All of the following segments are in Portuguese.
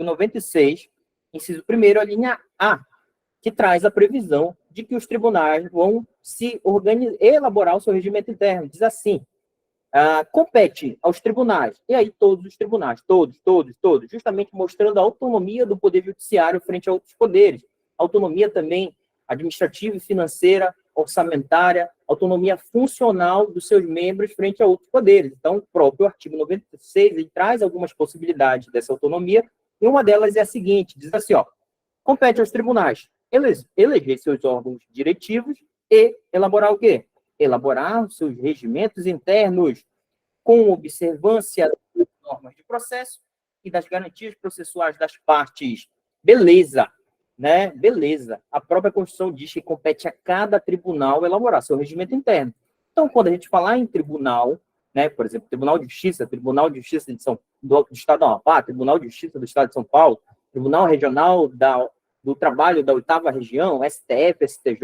96, inciso 1º, a linha A, que traz a previsão de que os tribunais vão se elaborar o seu regimento interno. Diz assim, compete aos tribunais, e aí todos os tribunais, todos, justamente mostrando a autonomia do Poder Judiciário frente a outros poderes, autonomia também administrativa e financeira, orçamentária, autonomia funcional dos seus membros frente a outros poderes. Então, o próprio artigo 96, ele traz algumas possibilidades dessa autonomia, e uma delas é a seguinte, diz assim, compete aos tribunais eleger seus órgãos diretivos e elaborar o quê? Elaborar seus regimentos internos com observância das normas de processo e das garantias processuais das partes. Beleza, né? Beleza. A própria Constituição diz que compete a cada tribunal elaborar seu regimento interno. Então, quando a gente falar em tribunal, né, por exemplo, Tribunal de Justiça do Estado do Amapá, Tribunal de Justiça do Estado de São Paulo, Tribunal Regional do Trabalho da 8ª Região, STF, STJ,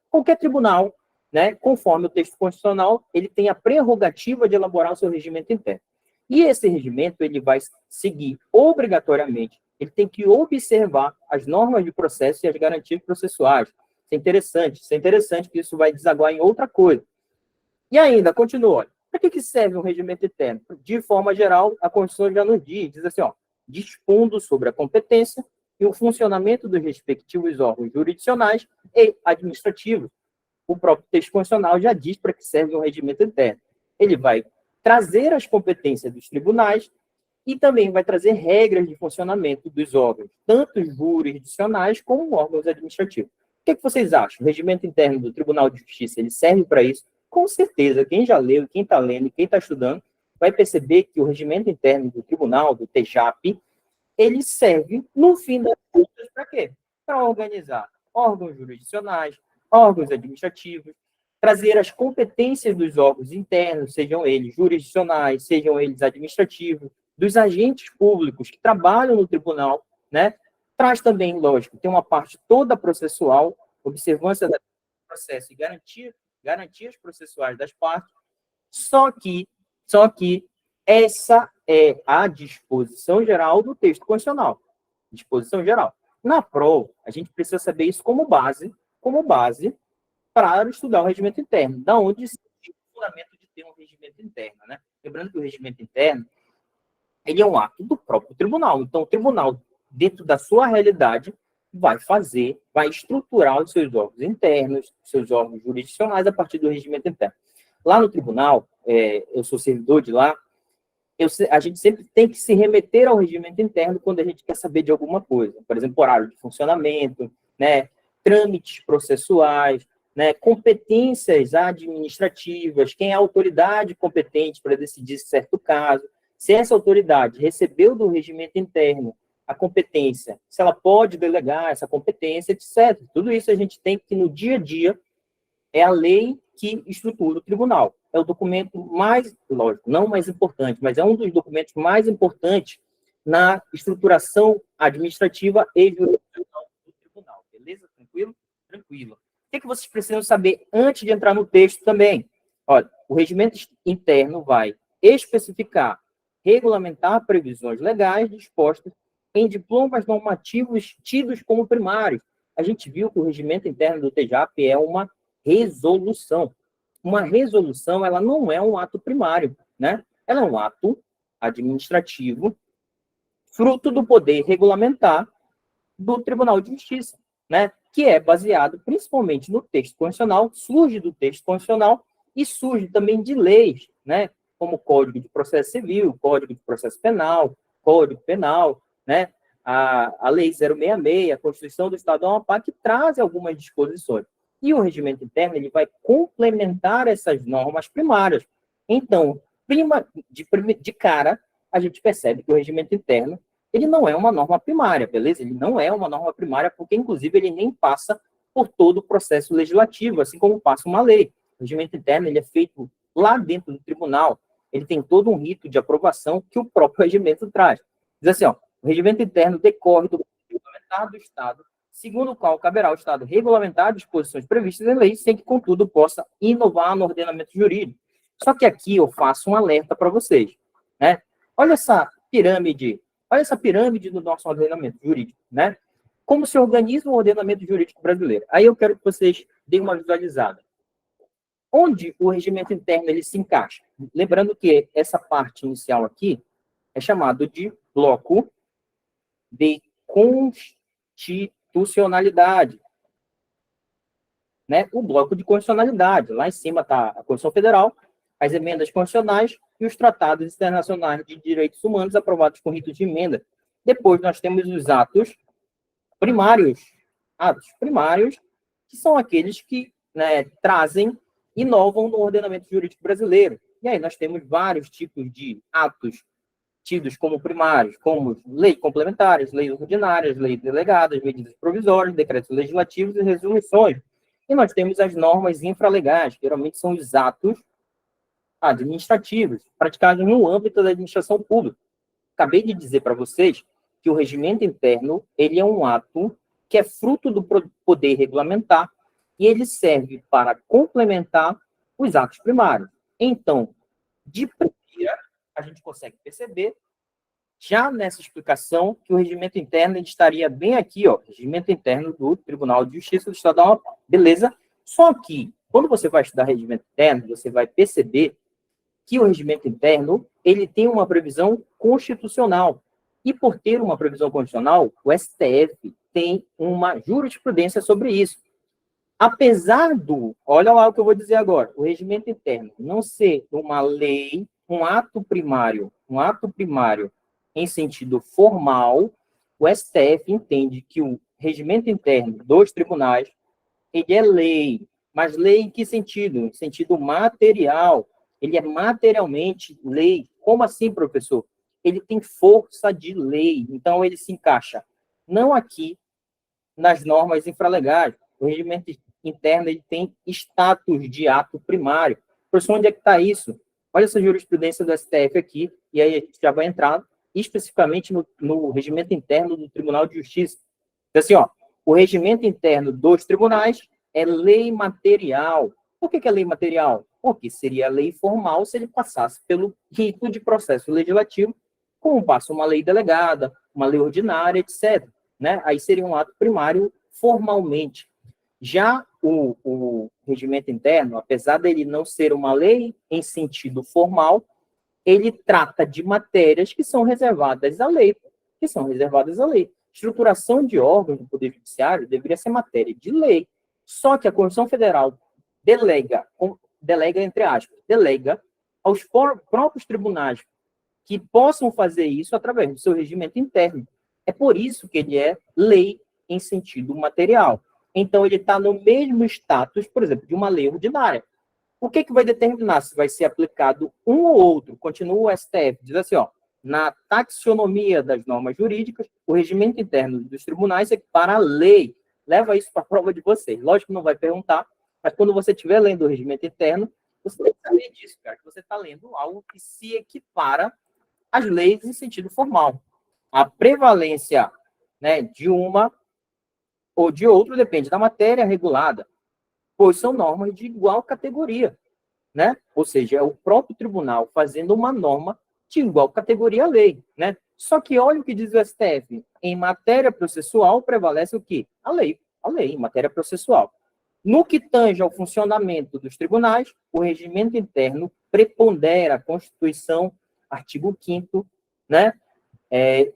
qualquer tribunal, né, conforme o texto constitucional, ele tem a prerrogativa de elaborar o seu regimento interno. E esse regimento, ele vai seguir obrigatoriamente, ele tem que observar as normas de processo e as garantias processuais. Isso é interessante que isso vai desaguar em outra coisa. E ainda, continua, para que serve um regimento interno? De forma geral, a Constituição já nos diz assim, dispondo sobre a competência e o funcionamento dos respectivos órgãos jurisdicionais e administrativos. O próprio texto constitucional já diz para que serve um regimento interno. Ele vai trazer as competências dos tribunais e também vai trazer regras de funcionamento dos órgãos, tanto jurisdicionais como órgãos administrativos. O que vocês acham? O regimento interno do Tribunal de Justiça, ele serve para isso? Com certeza, quem já leu, quem está lendo e quem está estudando, vai perceber que o regimento interno do tribunal, do TJAP, ele serve, no fim das contas, para quê? Para organizar órgãos jurisdicionais, órgãos administrativos, trazer as competências dos órgãos internos, sejam eles jurisdicionais, sejam eles administrativos, dos agentes públicos que trabalham no tribunal, né? Traz também, lógico, tem uma parte toda processual, observância do processo e garantias processuais das partes, só que essa é a disposição geral do texto constitucional. Disposição geral. Na prova, a gente precisa saber isso como base para estudar o regimento interno. Da onde se tem o fundamento de ter um regimento interno, né? Lembrando que o regimento interno, ele é um ato do próprio tribunal. Então, o tribunal, dentro da sua realidade, vai estruturar os seus órgãos internos, seus órgãos jurisdicionais a partir do regimento interno. Lá no tribunal, eu sou servidor de lá, a gente sempre tem que se remeter ao regimento interno quando a gente quer saber de alguma coisa. Por exemplo, horário de funcionamento, né, trâmites processuais, né, competências administrativas, quem é a autoridade competente para decidir certo caso, se essa autoridade recebeu do regimento interno a competência, se ela pode delegar essa competência, etc. Tudo isso a gente tem que, no dia a dia, é a lei que estrutura o tribunal. É o documento mais, lógico, não mais importante, mas é um dos documentos mais importantes na estruturação administrativa e jurisdicional do tribunal. Beleza? Tranquilo? Tranquilo. O que vocês precisam saber antes de entrar no texto também? Olha, o regimento interno vai especificar, regulamentar previsões legais dispostas em diplomas normativos tidos como primários. A gente viu que o regimento interno do TJAP é uma resolução. Uma resolução, ela não é um ato primário, né? Ela é um ato administrativo, fruto do poder regulamentar do Tribunal de Justiça, né? Que é baseado principalmente no texto constitucional, surge do texto constitucional e surge também de leis, né? Como o Código de Processo Civil, Código de Processo Penal, Código Penal, né? A Lei 066, a Constituição do Estado do Amapá, que traz algumas disposições. E o regimento interno, ele vai complementar essas normas primárias. Então, de cara, a gente percebe que o regimento interno, ele não é uma norma primária, beleza? Ele não é uma norma primária, porque, inclusive, ele nem passa por todo o processo legislativo, assim como passa uma lei. O regimento interno, ele é feito lá dentro do tribunal, ele tem todo um rito de aprovação que o próprio regimento traz. Diz assim, o regimento interno decorre do regulamentar do Estado, segundo o qual caberá ao Estado regulamentar disposições previstas em lei, sem que, contudo, possa inovar no ordenamento jurídico. Só que aqui eu faço um alerta para vocês, né? Olha essa pirâmide Olha essa pirâmide do nosso ordenamento jurídico, né? Como se organiza o ordenamento jurídico brasileiro. Aí eu quero que vocês deem uma visualizada. Onde o regimento interno ele se encaixa? Lembrando que essa parte inicial aqui é chamado de bloco de constitucionalidade, né? O bloco de constitucionalidade. Lá em cima está a Constituição Federal, as emendas constitucionais e os tratados internacionais de direitos humanos aprovados com rito de emenda. Depois nós temos os atos primários, que são aqueles que, né, trazem, inovam no ordenamento jurídico brasileiro. E aí nós temos vários tipos de atos tidos como primários, como leis complementares, leis ordinárias, leis delegadas, medidas provisórias, decretos legislativos e resoluções. E nós temos as normas infralegais, que geralmente são os atos administrativos, praticados no âmbito da administração pública. Acabei de dizer para vocês que o regimento interno ele é um ato que é fruto do poder regulamentar e ele serve para complementar os atos primários. Então, de primeira, a gente consegue perceber, já nessa explicação, que o regimento interno ele estaria bem aqui, ó, regimento interno do Tribunal de Justiça do Estado da Amapá. Beleza? Só que, quando você vai estudar regimento interno, você vai perceber que o regimento interno ele tem uma previsão constitucional. E por ter uma previsão constitucional, o STF tem uma jurisprudência sobre isso. Apesar olha lá o que eu vou dizer agora, o regimento interno não ser uma lei, um ato primário em sentido formal, o STF entende que o regimento interno dos tribunais, ele é lei, mas lei em que sentido? Em sentido material. Ele é materialmente lei. Como assim, professor? Ele tem força de lei, então ele se encaixa não aqui nas normas infralegais. O regimento interno ele tem status de ato primário. Professor, onde é que está isso? Olha essa jurisprudência do STF aqui, e aí a gente já vai entrar especificamente no regimento interno do Tribunal de Justiça. Então, assim, ó, o regimento interno dos tribunais é lei material. Por que é lei material? Porque seria lei formal se ele passasse pelo rito de processo legislativo, como passa uma lei delegada, uma lei ordinária, etc. Né? Aí seria um ato primário formalmente. Já o regimento interno, apesar dele não ser uma lei em sentido formal, ele trata de matérias que são reservadas à lei, Estruturação de órgãos do Poder Judiciário deveria ser matéria de lei. Só que a Constituição Federal delega aos próprios tribunais que possam fazer isso através do seu regimento interno. É por isso que ele é lei em sentido material. Então, ele está no mesmo status, por exemplo, de uma lei ordinária. O que vai determinar se vai ser aplicado um ou outro? Continua o STF, diz assim, ó, na taxonomia das normas jurídicas, o regimento interno dos tribunais equipara a lei. Leva isso para a prova de vocês. Lógico que não vai perguntar, mas quando você estiver lendo o regimento interno, você tem que saber disso, cara, que você está lendo algo que se equipara às leis em sentido formal. A prevalência, né, de uma ou de outra depende da matéria regulada, pois são normas de igual categoria, né? Ou seja, é o próprio tribunal fazendo uma norma de igual categoria à lei, né? Só que olha o que diz o STF, em matéria processual prevalece o quê? A lei, em matéria processual. No que tange ao funcionamento dos tribunais, o regimento interno prepondera a Constituição, artigo 5º, né?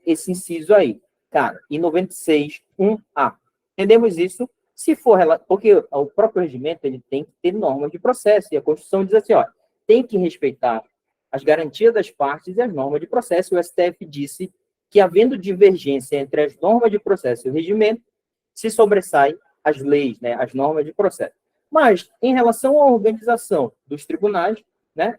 Esse inciso aí, cara, em 96, 1A. Entendemos isso? Se for, porque o próprio regimento ele tem que ter normas de processo, e a Constituição diz assim, ó, tem que respeitar as garantias das partes e as normas de processo. O STF disse que, havendo divergência entre as normas de processo e o regimento, se sobressai as leis, né, as normas de processo. Mas, em relação à organização dos tribunais, né,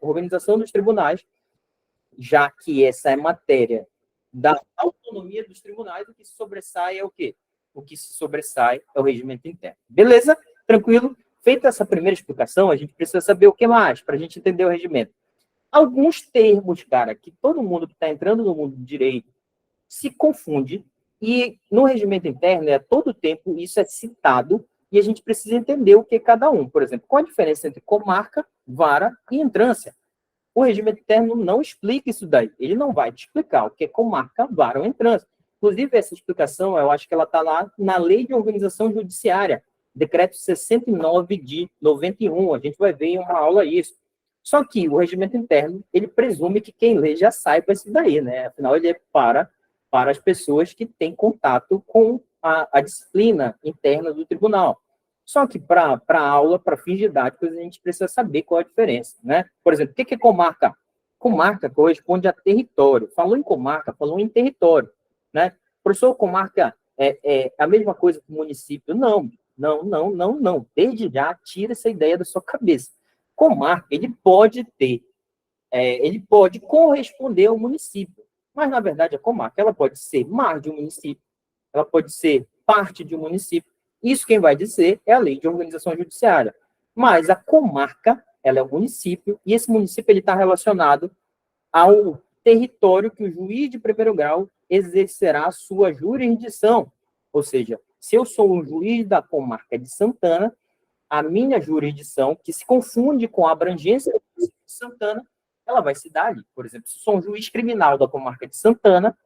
já que essa é matéria da autonomia dos tribunais, o que se sobressai é o quê? O que se sobressai é o regimento interno. Beleza? Tranquilo? Feita essa primeira explicação, a gente precisa saber o que mais para a gente entender o regimento. Alguns termos, cara, que todo mundo que está entrando no mundo do direito se confunde, e no regimento interno, a todo tempo, isso é citado, e a gente precisa entender o que é cada um. Por exemplo, qual a diferença entre comarca, vara e entrância? O regimento interno não explica isso daí. Ele não vai te explicar o que é comarca, vara ou entrância. Inclusive, essa explicação, eu acho que ela está lá na Lei de Organização Judiciária, Decreto 69 de 91. A gente vai ver em uma aula isso. Só que o regimento interno, ele presume que quem lê já saiba isso daí, né? Afinal, ele é para as pessoas que têm contato com a disciplina interna do tribunal. Só que para a aula, para fins didáticos, a gente precisa saber qual é a diferença, né? Por exemplo, o que é comarca? Comarca corresponde a território. Falou em comarca, falou em território, né? Professor, comarca é a mesma coisa que município? Não, não, não, não, não. Desde já, tira essa ideia da sua cabeça. Comarca, ele pode corresponder ao município, mas, na verdade, a comarca, ela pode ser mais de um município, ela pode ser parte de um município. Isso quem vai dizer é a Lei de Organização Judiciária. Mas a comarca, ela é um município, e esse município está relacionado ao território que o juiz de primeiro grau exercerá a sua jurisdição. Ou seja, se eu sou um juiz da comarca de Santana, a minha jurisdição, que se confunde com a abrangência do município de Santana, ela vai se dar ali. Por exemplo, se eu sou um juiz criminal da comarca de Santana,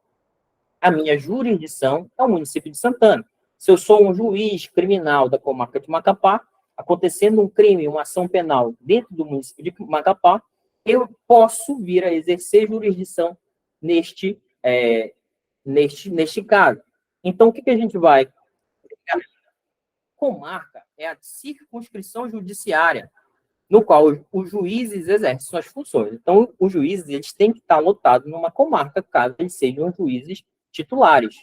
a minha jurisdição é o município de Santana. Se eu sou um juiz criminal da comarca de Macapá, acontecendo um crime, uma ação penal dentro do município de Macapá, eu posso vir a exercer jurisdição neste caso. Então, o que a gente vai... Comarca é a circunscrição judiciária no qual os juízes exercem suas funções. Então, os juízes eles têm que estar lotados numa comarca, caso eles sejam juízes titulares.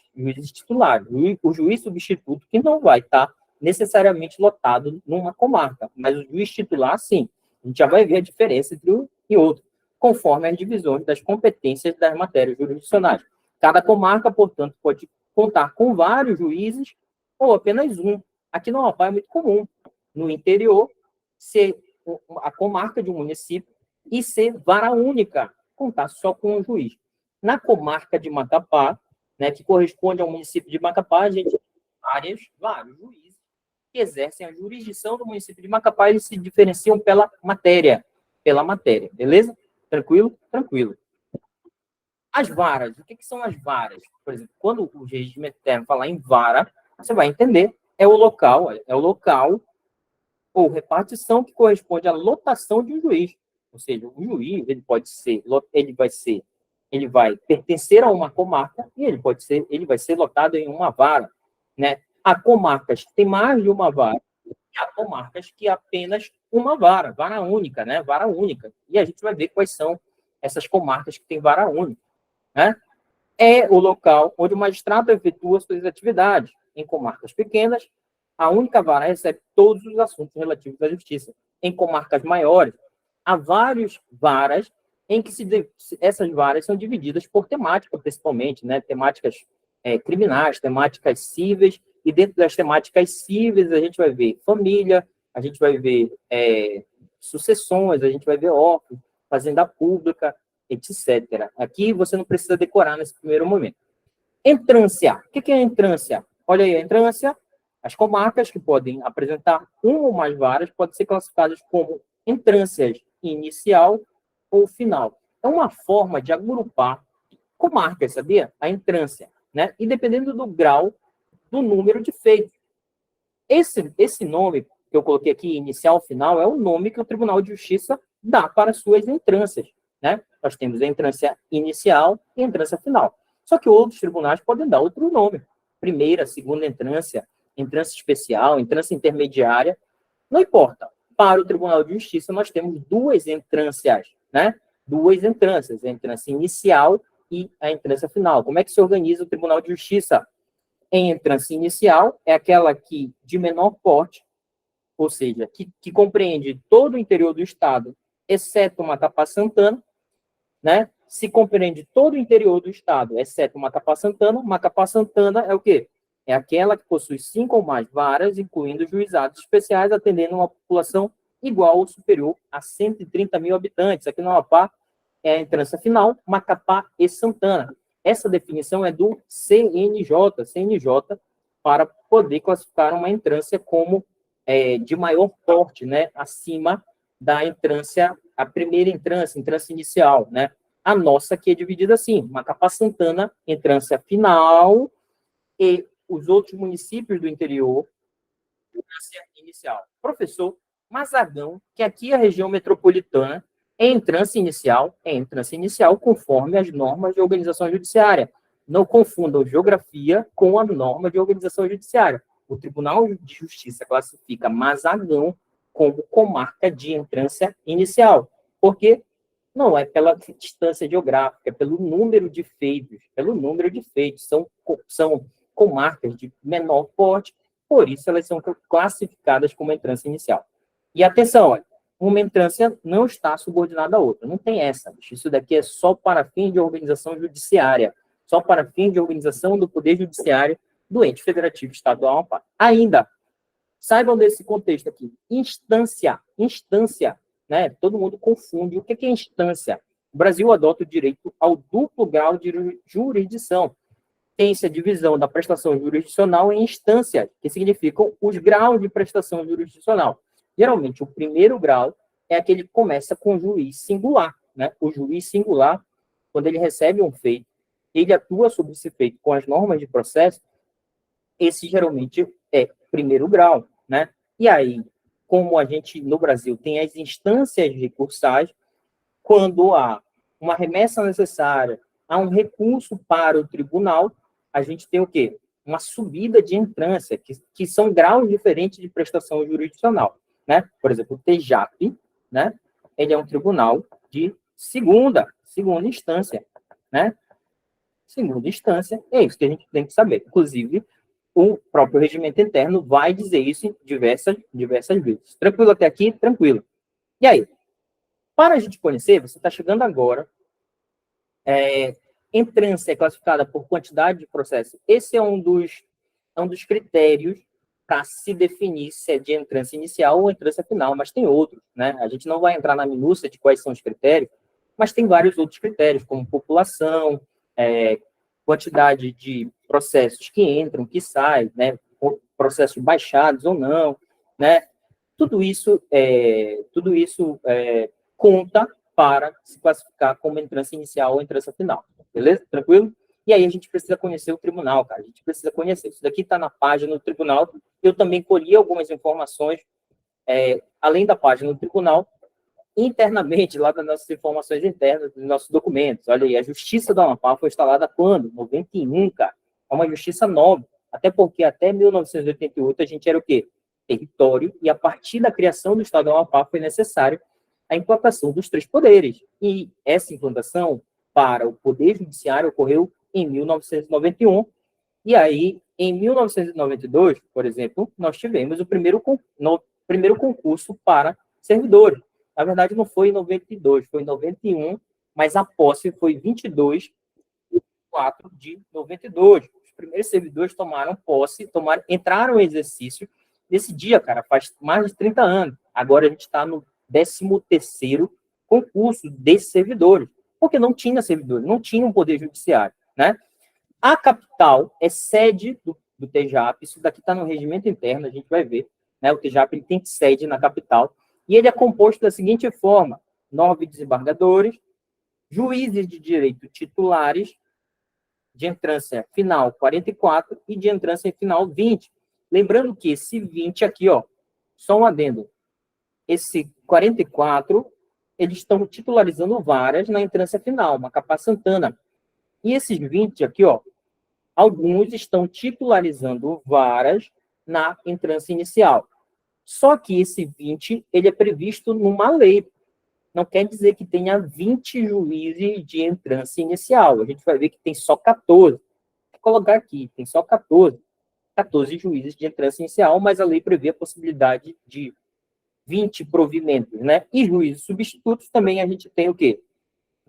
O juiz substituto que não vai estar necessariamente lotado numa comarca, mas o juiz titular, sim. A gente já vai ver a diferença entre um e outro, conforme as divisões das competências das matérias jurisdicionais. Cada comarca, portanto, pode contar com vários juízes ou apenas um. Aqui no Amapá é muito comum, no interior, ser a comarca de um município e ser vara única, contar só com um juiz. Na comarca de Macapá, né, que corresponde ao município de Macapá, a gente tem vários juízes que exercem a jurisdição do município de Macapá, eles se diferenciam pela matéria, beleza? Tranquilo? Tranquilo. As varas, o que são as varas? Por exemplo, quando o regimento interno falar em vara, você vai entender, é o local ou repartição que corresponde à lotação de um juiz. Ou seja, o juiz, ele vai pertencer a uma comarca e ele vai ser lotado em uma vara, né? Há comarcas que têm mais de uma vara, e há comarcas que apenas uma vara única, né? Vara única. E a gente vai ver quais são essas comarcas que têm vara única, né? É o local onde o magistrado efetua suas atividades. Em comarcas pequenas, a única vara recebe todos os assuntos relativos à justiça. Em comarcas maiores, há várias varas em que essas varas são divididas por temática, principalmente, né? Temáticas criminais, temáticas cíveis, e dentro das temáticas cíveis a gente vai ver família, a gente vai ver sucessões, a gente vai ver órfãos, fazenda pública, etc. Aqui você não precisa decorar nesse primeiro momento. Entrância. O que é entrância? Olha aí, a entrância, as comarcas que podem apresentar uma ou mais varas podem ser classificadas como entrâncias inicial ou final. É uma forma de agrupar comarcas, sabia? A entrância, né? E dependendo do grau, do número de feitos. Esse nome que eu coloquei aqui, inicial, final, é o nome que o Tribunal de Justiça dá para suas entrâncias, né? Nós temos a entrância inicial e a entrância final. Só que outros tribunais podem dar outro nome. Primeira, segunda entrância, entrância especial, entrância intermediária, não importa. Para o Tribunal de Justiça, nós temos duas entrâncias, né? Duas entrâncias, a entrância inicial e a entrância final. Como é que se organiza o Tribunal de Justiça? Em entrância inicial, é aquela que de menor porte, ou seja, que compreende todo o interior do estado, exceto Macapá Santana, né? Se compreende todo o interior do estado, exceto Macapá Santana. Macapá Santana é o quê? É aquela que possui 5 ou mais varas, incluindo juizados especiais, atendendo uma população igual ou superior a 130 mil habitantes. Aqui no Amapá é a entrância final, Macapá e Santana. Essa definição é do CNJ, para poder classificar uma entrância como de maior porte, né, acima da entrância, a primeira entrância inicial, né? A nossa aqui é dividida assim, Macapá Santana, entrância final, e os outros municípios do interior, entrância inicial. Professor, Mazagão, que aqui é a região metropolitana, é entrância inicial conforme as normas de organização judiciária. Não confundam geografia com a norma de organização judiciária. O Tribunal de Justiça classifica Mazagão como comarca de entrância inicial. Por quê? Não é pela distância geográfica, é pelo número de feitos. São comarcas de menor porte, por isso elas são classificadas como entrância inicial. E atenção, olha, uma entrância não está subordinada à outra. Não tem essa. Isso daqui é só para fins de organização judiciária, só para fins de organização do Poder Judiciário do ente federativo estadual Amapá. Ainda, saibam desse contexto aqui. Instância, né? Todo mundo confunde. O que é instância? O Brasil adota o direito ao duplo grau de jurisdição. Tem-se a divisão da prestação jurisdicional em instâncias, que significam os graus de prestação jurisdicional. Geralmente, o primeiro grau é aquele que começa com o juiz singular, né? O juiz singular, quando ele recebe um feito, ele atua sobre esse feito com as normas de processo, esse geralmente é primeiro grau, né? E aí, como a gente, no Brasil, tem as instâncias recursais, quando há uma remessa necessária, há um para o tribunal, a gente tem o quê? Uma subida de entrância, que são graus diferentes de prestação jurisdicional, né? Por exemplo, o TJAP, né? Ele é um tribunal de segunda instância, né? Segunda instância, é isso que a gente tem que saber. Inclusive, o próprio regimento interno vai dizer isso em diversas vezes. Tranquilo até aqui? Tranquilo. E aí? Para a gente conhecer, você está chegando agora, entrância é classificada por quantidade de processo. Esse é um dos critérios para se definir se é de entrância inicial ou entrância final, mas tem outros, né? A gente não vai entrar na minúcia de quais são os critérios, mas tem vários outros critérios, como população, quantidade de processos que entram, que saem, né? Processos baixados ou não, né? Tudo isso conta para se classificar como entrância inicial ou entrância final. Beleza? Tranquilo? E aí a gente precisa conhecer o tribunal, cara. A gente precisa conhecer. Isso daqui está na página do tribunal. Eu também colhi algumas informações, além da página do tribunal, internamente, lá das nossas informações internas, dos nossos documentos. Olha aí, a Justiça do Amapá foi instalada quando? 91, cara. É uma justiça nova. Até porque até 1988 a gente era o quê? Território. E a partir da criação do Estado do Amapá foi necessário a implantação dos três poderes. E essa implantação para o Poder Judiciário ocorreu em 1991. E aí, em 1992, por exemplo, nós tivemos o primeiro concurso para servidores. Na verdade, não foi em 92, foi em 91, mas a posse foi 22 de 4 de 92. Os primeiros servidores tomaram posse, entraram em exercício nesse dia, cara, faz mais de 30 anos. Agora a gente está no 13º concurso desses servidores, porque não tinha servidores, não tinha um poder judiciário, né? A capital é sede do TJAP, isso daqui está no regimento interno, a gente vai ver, né? O TJAP ele tem sede na capital, e ele é composto da seguinte forma: 9 desembargadores, juízes de direito titulares, de entrância final 44 e de entrância final 20. Lembrando que esse 20 aqui, ó, só um adendo, esse 44, eles estão titularizando varas na entrância final, Macapá Santana. E esses 20 aqui, ó, alguns estão titularizando varas na entrância inicial. Só que esse 20, ele é previsto numa lei. Não quer dizer que tenha 20 juízes de entrância inicial. A gente vai ver que tem só 14. Vou colocar aqui, tem só 14 juízes de entrância inicial, mas a lei prevê a possibilidade de 20 provimentos, né? E juízes substitutos também a gente tem o quê?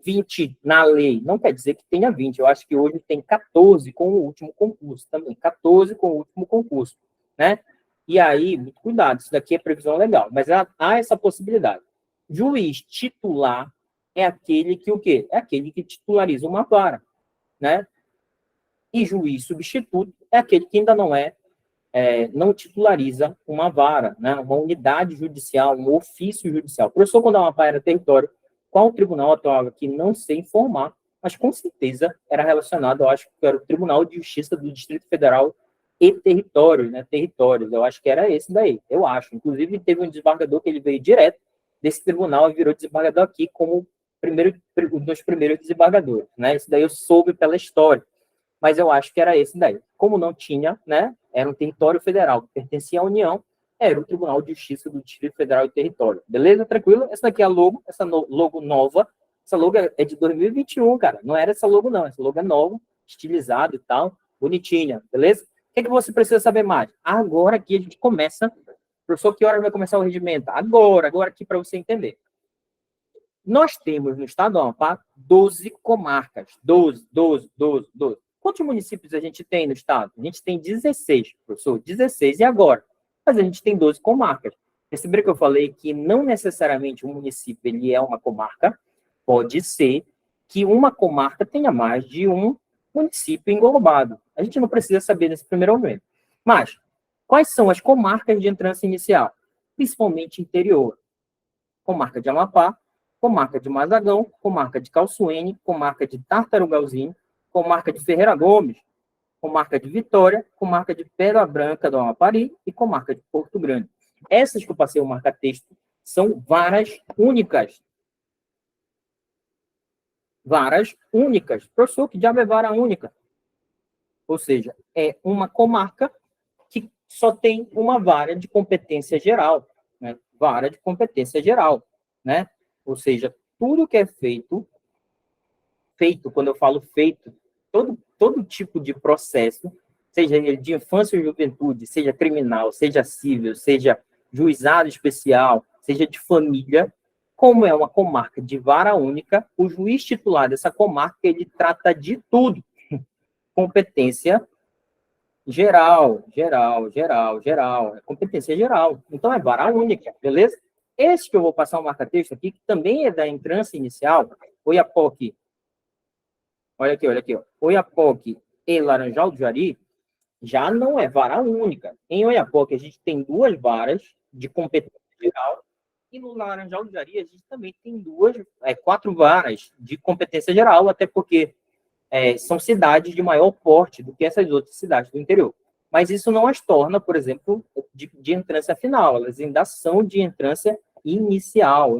20 na lei. Não quer dizer que tenha 20. Eu acho que hoje tem 14 com o último concurso também. 14 com o último concurso, né? E aí, muito cuidado, isso daqui é previsão legal, mas há essa possibilidade. Juiz titular é aquele que o quê? É aquele que titulariza uma vara, né? E juiz substituto é aquele que ainda não é não titulariza uma vara, né, uma unidade judicial, um ofício judicial. Professor, quando a Amapá era território, qual tribunal atuava aqui? Não sei informar, mas com certeza era relacionado, eu acho que era o Tribunal de Justiça do Distrito Federal e Territórios, né, territórios, eu acho que era esse daí, eu acho. Inclusive, teve um desembargador que ele veio direto desse tribunal e virou desembargador aqui como um dos primeiros desembargadores, né, isso daí eu soube pela história, mas eu acho que era esse daí. Como não tinha, né, era um território federal que pertencia à União, era o Tribunal de Justiça do Distrito Federal e Território. Beleza? Tranquilo? Essa daqui é a logo, essa logo nova. Essa logo é de 2021, cara. Não era essa logo, não. Essa logo é nova, estilizada e tal, bonitinha. Beleza? O que você precisa saber mais? Agora aqui a gente começa. Professor, que hora vai começar o regimento? Agora aqui para você entender. Nós temos no estado do Amapá 12 comarcas. 12. Quantos municípios a gente tem no estado? A gente tem 16, professor, 16. E agora? Mas a gente tem 12 comarcas. Perceberam que eu falei que não necessariamente um município ele é uma comarca? Pode ser que uma comarca tenha mais de um município englobado. A gente não precisa saber nesse primeiro momento. Mas, quais são as comarcas de entrância inicial? Principalmente interior. Comarca de Amapá, comarca de Mazagão, comarca de Calçoene, comarca de Tartarugalzinho, comarca de Ferreira Gomes, comarca de Vitória, comarca de Pedra Branca do Amapari e comarca de Porto Grande. Essas que eu passei o marca-texto são varas únicas. Varas únicas. Professor, que diabo é vara única? Ou seja, é uma comarca que só tem uma vara de competência geral, né? Vara de competência geral, né? Ou seja, tudo que é feito, quando eu falo feito, todo tipo de processo, seja de infância ou juventude, seja criminal, seja civil, seja juizado especial, seja de família, como é uma comarca de vara única, o juiz titular dessa comarca, ele trata de tudo. Competência geral. É competência geral. Então, é vara única, beleza? Esse que eu vou passar um marca-texto aqui, que também é da entrância inicial, Oiapoque, olha aqui, ó. Oiapoque e Laranjal do Jari, já não é vara única. Em Oiapoque, a gente tem 2 varas de competência geral, e no Laranjal do Jari, a gente também tem 4 varas de competência geral, até porque são cidades de maior porte do que essas outras cidades do interior. Mas isso não as torna, por exemplo, de entrância final, elas ainda são de entrância inicial,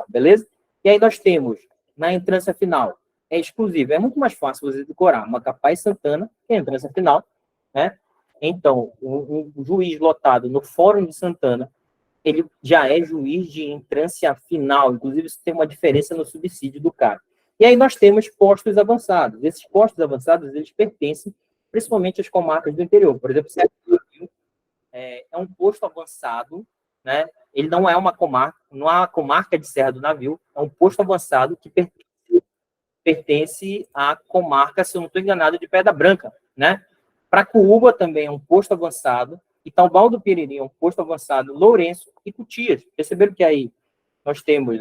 beleza? E aí nós temos, na entrância final, é exclusivo, é muito mais fácil você decorar Macapá e Santana, que é a entrância final, né? Então, um juiz lotado no Fórum de Santana, ele já é juiz de entrância final, inclusive isso tem uma diferença no subsídio do cara. E aí nós temos postos avançados. Esses postos avançados, eles pertencem principalmente às comarcas do interior. Por exemplo, Serra do Navio é um posto avançado, né? Ele não é uma comarca, não é uma comarca de Serra do Navio, é um posto avançado que pertence à comarca, se eu não estou enganado, de Pedra Branca, né? Pracuúba também é um posto avançado, Itaubal do Piriri é um posto avançado, Lourenço e Cutias. Perceberam que aí nós temos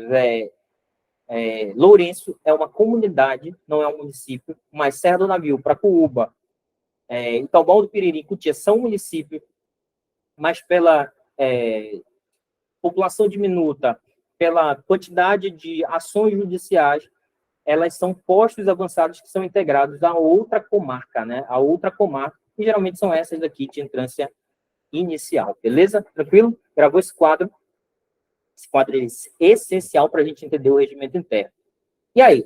Lourenço é uma comunidade, não é um município, mas Serra do Navio, Pracuúba, Itaubal do Piriri e Cutias são municípios, mas pela população diminuta, pela quantidade de ações judiciais, elas são postos avançados que são integrados a outra comarca, né? A outra comarca, que geralmente são essas daqui de entrância inicial, beleza? Tranquilo? Gravou esse quadro? Esse quadro é essencial para a gente entender o regimento interno. E aí?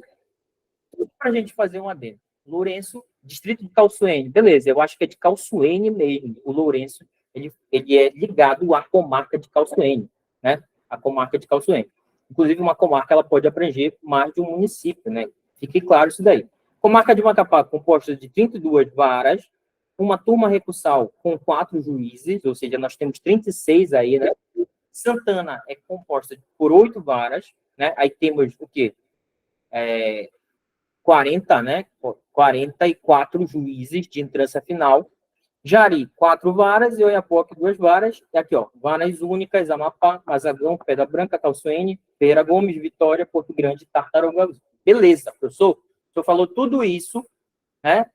Para a gente fazer um adendo. Lourenço, distrito de Calçoene, beleza, eu acho que é de Calçoene mesmo. O Lourenço, ele é ligado à comarca de Calçoene, né? A comarca de Calçoene. Inclusive, uma comarca ela pode abranger mais de um município, né? Fique claro isso daí. Comarca de Macapá, composta de 32 varas, uma turma recursal com 4 juízes, ou seja, nós temos 36 aí, né? Santana é composta por 8 varas, né? Aí temos o quê? 40, né? 44 juízes de entrância final. Jari, 4 varas, e Oiapoque, 2 varas. E aqui, ó, varas únicas, Amapá, Mazagão, Pedra Branca, Calçoene, Feira Gomes, Vitória, Porto Grande, Tartaruga. Beleza, professor? O senhor falou tudo isso, né?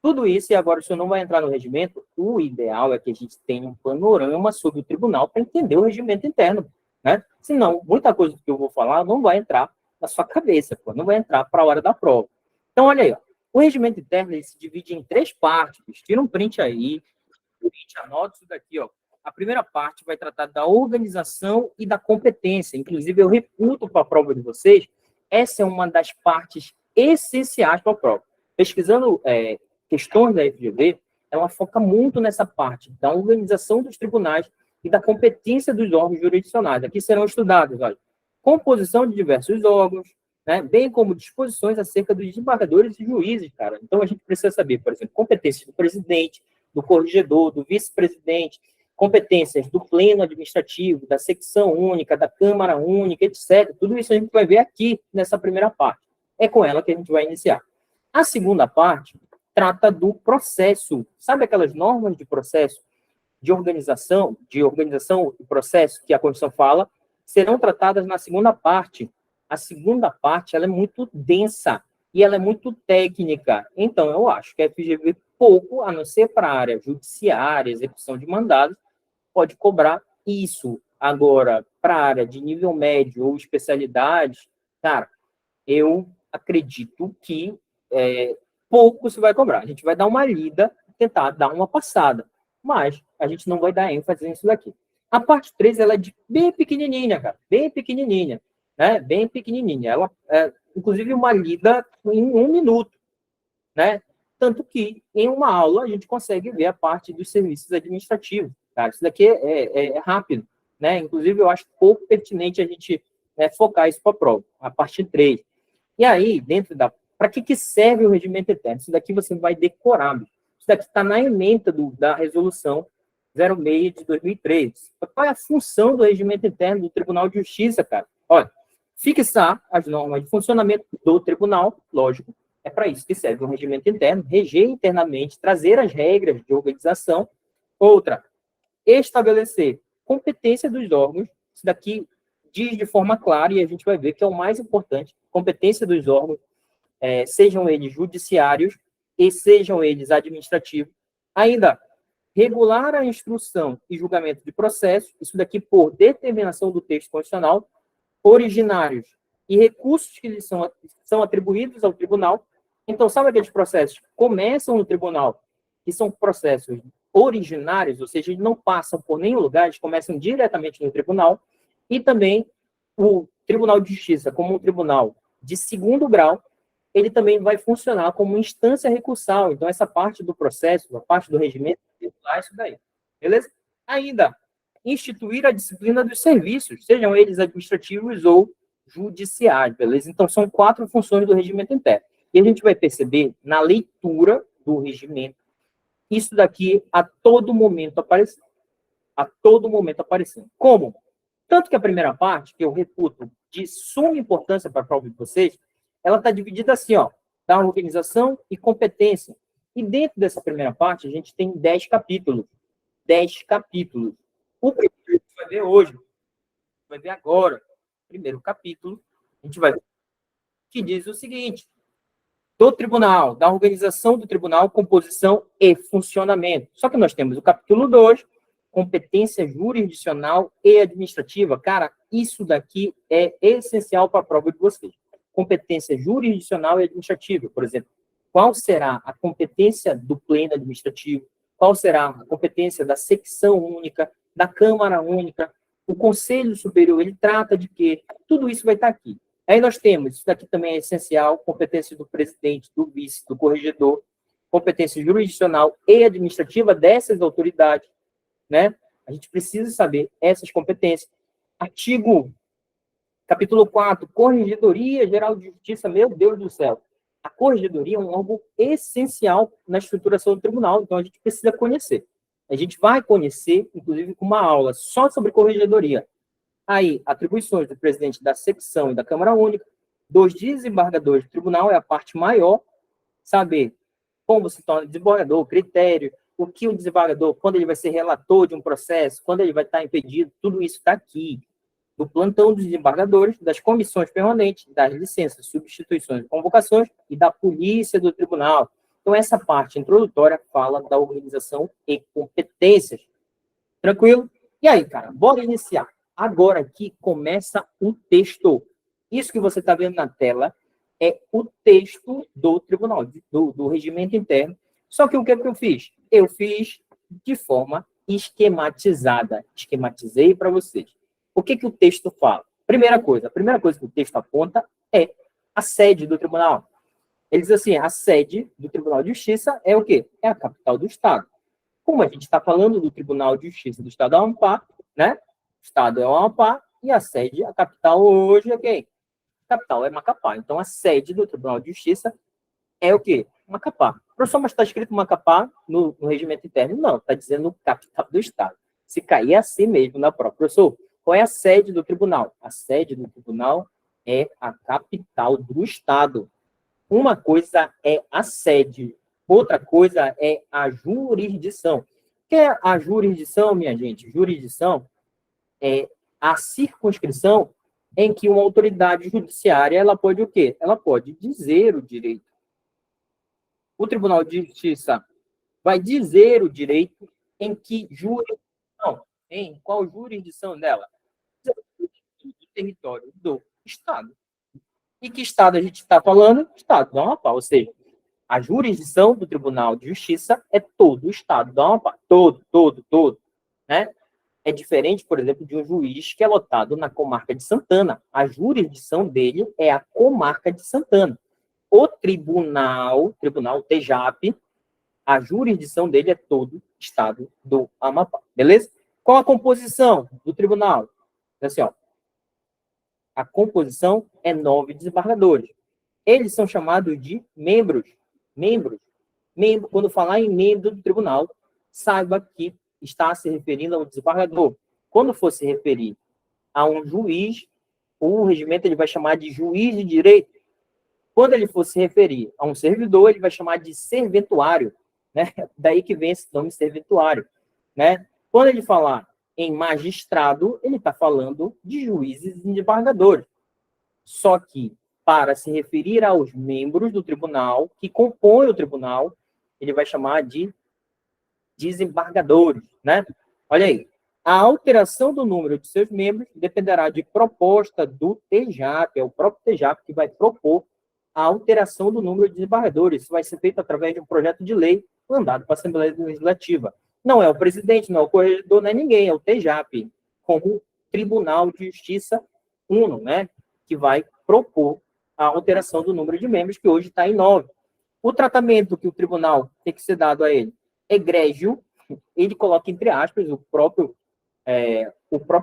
Tudo isso, e agora o senhor não vai entrar no regimento, o ideal é que a gente tenha um panorama sobre o tribunal para entender o regimento interno, né? Senão, muita coisa que eu vou falar não vai entrar na sua cabeça, pô, não vai entrar para a hora da prova. Então, olha aí, ó, o regimento interno ele se divide em 3 partes, tira um print aí, anota isso daqui, ó. A primeira parte vai tratar da organização e da competência. Inclusive, eu reputo para a prova de vocês, essa é uma das partes essenciais para a prova. Pesquisando questões da FGV, ela foca muito nessa parte da organização dos tribunais e da competência dos órgãos jurisdicionais. Aqui serão estudados, olha, composição de diversos órgãos, né, bem como disposições acerca dos desembargadores e juízes, cara. Então, a gente precisa saber, por exemplo, competências do presidente, do corregedor, do vice-presidente, competências do pleno administrativo, da secção única, da Câmara única, etc. Tudo isso a gente vai ver aqui nessa primeira parte. É com ela que a gente vai iniciar. A segunda parte trata do processo. Sabe aquelas normas de processo, de organização do processo que a Constituição fala, serão tratadas na segunda parte. A segunda parte ela é muito densa e ela é muito técnica. Então, eu acho que a FGV pouco, a não ser para a área judiciária, execução de mandados, pode cobrar isso. Agora, para a área de nível médio ou especialidade, cara, eu acredito que pouco se vai cobrar. A gente vai dar uma lida, tentar dar uma passada, mas a gente não vai dar ênfase nisso daqui. A parte 3, ela é bem pequenininha, cara, bem pequenininha, né? Bem pequenininha. Ela é, inclusive, uma lida em 1 minuto, né? Tanto que, em uma aula, a gente consegue ver a parte dos serviços administrativos. Tá? Isso daqui é rápido, né? Inclusive, eu acho pouco pertinente a gente focar isso para a prova, a parte 3. E aí, dentro da... Para que serve o regimento interno? Isso daqui você vai decorar. Isso daqui está na ementa da resolução 06 de 2003. Qual é a função do regimento interno do Tribunal de Justiça, cara? Olha, fixar as normas de funcionamento do tribunal, lógico, é para isso que serve o regimento interno, reger internamente, trazer as regras de organização. Outra, estabelecer competência dos órgãos. Isso daqui diz de forma clara, e a gente vai ver que é o mais importante, competência dos órgãos, sejam eles judiciários e sejam eles administrativos. Ainda, regular a instrução e julgamento de processo, isso daqui por determinação do texto constitucional, originários e recursos que lhes são atribuídos ao tribunal. Então, sabe aqueles processos que começam no tribunal, que são processos originários, ou seja, eles não passam por nenhum lugar, eles começam diretamente no tribunal, e também o Tribunal de Justiça, como um tribunal de segundo grau, ele também vai funcionar como instância recursal. Então, essa parte do processo, a parte do regimento, é isso daí. Beleza? Ainda, instituir a disciplina dos serviços, sejam eles administrativos ou judiciários, beleza? Então, são 4 funções do regimento interno. E a gente vai perceber, na leitura do regimento, isso daqui a todo momento aparecendo. A todo momento aparecendo. Como? Tanto que a primeira parte, que eu reputo de suma importância para a prova de vocês, ela está dividida assim, ó, da organização e competência. E dentro dessa primeira parte, a gente tem 10 capítulos. 10 capítulos. O primeiro a gente vai ver hoje, vai ver agora. O primeiro capítulo, a gente vai ver que diz o seguinte: do tribunal, da organização do tribunal, composição e funcionamento. Só que nós temos o capítulo 2, competência jurisdicional e administrativa. Cara, isso daqui é essencial para a prova de vocês. Competência jurisdicional e administrativa, por exemplo. Qual será a competência do pleno administrativo? Qual será a competência da secção única, da Câmara única? O Conselho Superior, ele trata de quê? Tudo isso vai estar aqui. Aí nós temos, isso daqui também é essencial, competência do presidente, do vice, do corregedor, competência jurisdicional e administrativa dessas autoridades, né? A gente precisa saber essas competências. Capítulo 4, Corregedoria Geral de Justiça, meu Deus do céu. A corregedoria é um órgão essencial na estruturação do tribunal, então a gente precisa conhecer. A gente vai conhecer, inclusive, com uma aula só sobre corregedoria. Aí, atribuições do presidente da secção e da Câmara Única, dos desembargadores do tribunal é a parte maior, saber como se torna desembargador, critério, o que o desembargador, quando ele vai ser relator de um processo, quando ele vai estar impedido, tudo isso está aqui. Do plantão dos desembargadores, das comissões permanentes, das licenças, substituições e convocações e da polícia do tribunal. Então, essa parte introdutória fala da organização e competências. Tranquilo? E aí, cara, bora iniciar. Agora aqui começa um texto. Isso que você está vendo na tela é o texto do tribunal, do regimento interno. Só que o que eu fiz? Eu fiz de forma esquematizada. Esquematizei para vocês. O que o texto fala? A primeira coisa que o texto aponta é a sede do tribunal. Ele diz assim, a sede do Tribunal de Justiça é o quê? É a capital do Estado. Como a gente está falando do Tribunal de Justiça do Estado do Amapá, né? O Estado é o Amapá e a sede, a capital hoje é quem? A capital é Macapá. Então, a sede do Tribunal de Justiça é o quê? Macapá. Professor, mas está escrito Macapá no regimento interno? Não, está dizendo capital do Estado. Se cair é assim mesmo na prova. Professor, qual é a sede do tribunal? A sede do tribunal é a capital do Estado. Uma coisa é a sede, outra coisa é a jurisdição. O que é a jurisdição, minha gente? Jurisdição é a circunscrição em que uma autoridade judiciária ela pode o quê? Ela pode dizer o direito. O Tribunal de Justiça vai dizer o direito em que jurisdição, em qual jurisdição dela? Do território do Estado. E que Estado a gente está falando? Estado do Amapá, ou seja, a jurisdição do Tribunal de Justiça é todo o Estado do Amapá. Todo. Né? É diferente, por exemplo, de um juiz que é lotado na comarca de Santana. A jurisdição dele é a comarca de Santana. O tribunal TJAP, a jurisdição dele é todo o Estado do Amapá. Beleza? Qual a composição do tribunal? Assim, ó, a composição é 9 desembargadores. Eles são chamados de membros. Quando falar em membro do tribunal, saiba que está se referindo a um desembargador. Quando for se referir a um juiz, o regimento ele vai chamar de juiz de direito. Quando ele for se referir a um servidor, ele vai chamar de serventuário. Né? Daí que vem esse nome serventuário. Né? Quando ele falar em magistrado, ele está falando de juízes e desembargadores. Só que, para se referir aos membros do tribunal, que compõem o tribunal, ele vai chamar de desembargadores, né? Olha aí, a alteração do número de seus membros dependerá de proposta do TJAP, é o próprio TJAP que vai propor a alteração do número de desembargadores. Isso vai ser feito através de um projeto de lei mandado para a Assembleia Legislativa. Não é o presidente, não é o corregedor, não é ninguém, é o TJAP, como Tribunal de Justiça Uno, né? Que vai propor a alteração do número de membros, que hoje está em 9. O tratamento que o tribunal tem que ser dado a ele, egrégio, ele coloca entre aspas, o próprio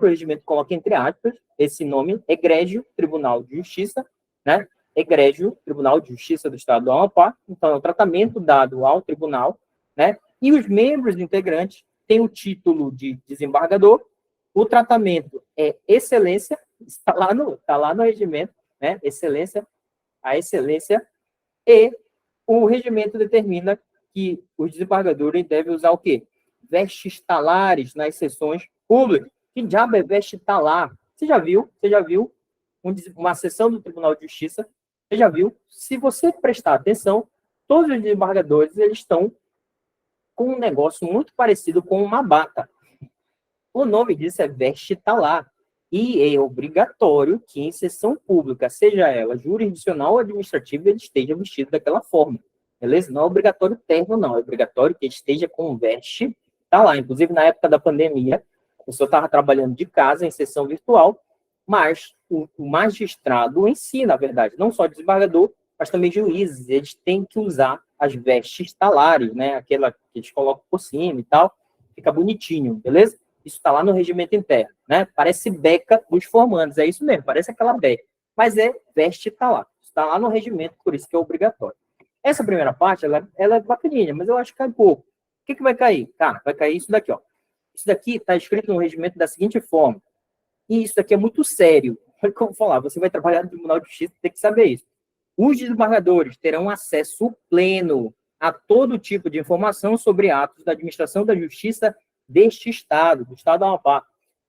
regimento coloca entre aspas esse nome, egrégio Tribunal de Justiça, né? Egrégio Tribunal de Justiça do Estado do Amapá. Então, é o tratamento dado ao tribunal, né? E os membros integrantes têm o título de desembargador. O tratamento é excelência, está lá no regimento, né? Excelência, a excelência, e o regimento determina que os desembargadores devem usar o quê? Vestes talares nas sessões públicas. Que diabo é veste talar? Você já viu uma sessão do Tribunal de Justiça? Você já viu? Se você prestar atenção, todos os desembargadores eles estão com um negócio muito parecido com uma bata. O nome disso é veste talar. E é obrigatório que em sessão pública, seja ela jurisdicional ou administrativa, ele esteja vestido daquela forma. Beleza? Não é obrigatório terno, não. É obrigatório que ele esteja com veste talar. Inclusive, na época da pandemia, a pessoa estava trabalhando de casa, em sessão virtual, mas o magistrado em si, na verdade, não só desembargador, mas também juízes, eles têm que usar as vestes talares, né? Aquela que eles colocam por cima e tal, fica bonitinho, beleza? Isso está lá no regimento interno, né? Parece beca dos formandos, é isso mesmo, parece aquela beca, mas é veste talar. Está lá no regimento, por isso que é obrigatório. Essa primeira parte, ela é bacaninha, mas eu acho que cai pouco. O que vai cair? Cara, vai cair isso daqui, ó. Isso daqui está escrito no regimento da seguinte forma. E isso daqui é muito sério. Olha o que eu vou falar. Você vai trabalhar no Tribunal de Justiça, tem que saber isso. Os desembargadores terão acesso pleno a todo tipo de informação sobre atos da administração da justiça deste Estado, do Estado do Amapá,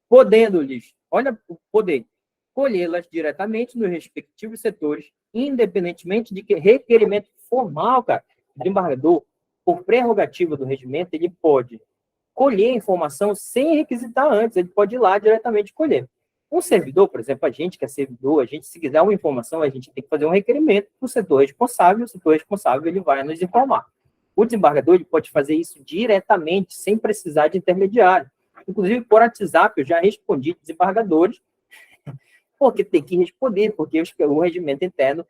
podendo-lhes, olha o poder, colhê-las diretamente nos respectivos setores, independentemente de que requerimento formal, cara. o desembargador, por prerrogativa do regimento, ele pode colher a informação sem requisitar antes, ele pode ir lá diretamente colher. Um servidor, por exemplo, a gente que é servidor, a gente, se quiser uma informação, a gente tem que fazer um requerimento para o setor responsável, o setor responsável ele vai nos informar. O desembargador ele pode fazer isso diretamente, sem precisar de intermediário. Inclusive, por WhatsApp, eu já respondi desembargadores, porque tem que responder, porque o regimento interno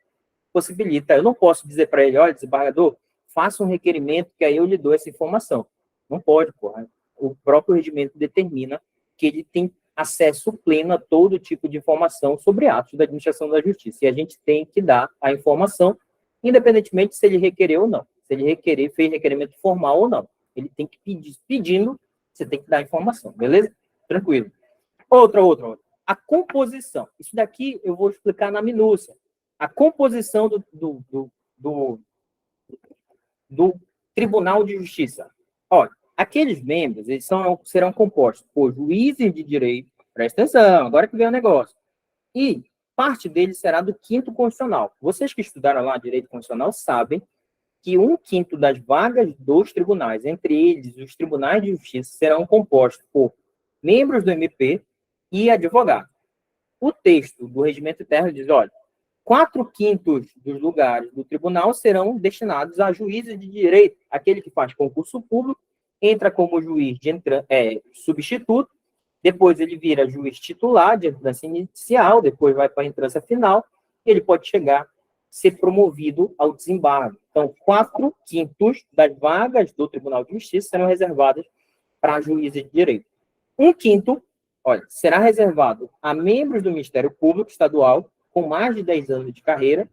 possibilita. Eu não posso dizer para ele, olha, desembargador, faça um requerimento que aí eu lhe dou essa informação. Não pode, porra. O próprio regimento determina que ele tem acesso pleno a todo tipo de informação sobre atos da administração da justiça. E a gente tem que dar a informação, independentemente se ele requerer ou não. Se ele requerer, fez requerimento formal ou não. Ele tem que pedir, pedindo, você tem que dar a informação, beleza? Tranquilo. Outra. A composição. Isso daqui eu vou explicar na minúcia. A composição do Tribunal de Justiça. Olha, aqueles membros, eles serão compostos por juízes de direito, presta atenção, agora que vem o negócio, e parte deles será do quinto constitucional. Vocês que estudaram lá direito constitucional sabem que 1/5 das vagas dos tribunais, entre eles os tribunais de justiça, serão compostos por membros do MP e advogados. O texto do regimento interno diz, olha, 4/5 dos lugares do tribunal serão destinados a juízes de direito, aquele que faz concurso público, entra como juiz substituto, depois ele vira juiz titular de entrância inicial, depois vai para a entrância final, e ele pode chegar a ser promovido ao desembargo. Então, 4/5 das vagas do Tribunal de Justiça serão reservadas para juízes de direito. 1/5, olha, será reservado a membros do Ministério Público Estadual com mais de 10 anos de carreira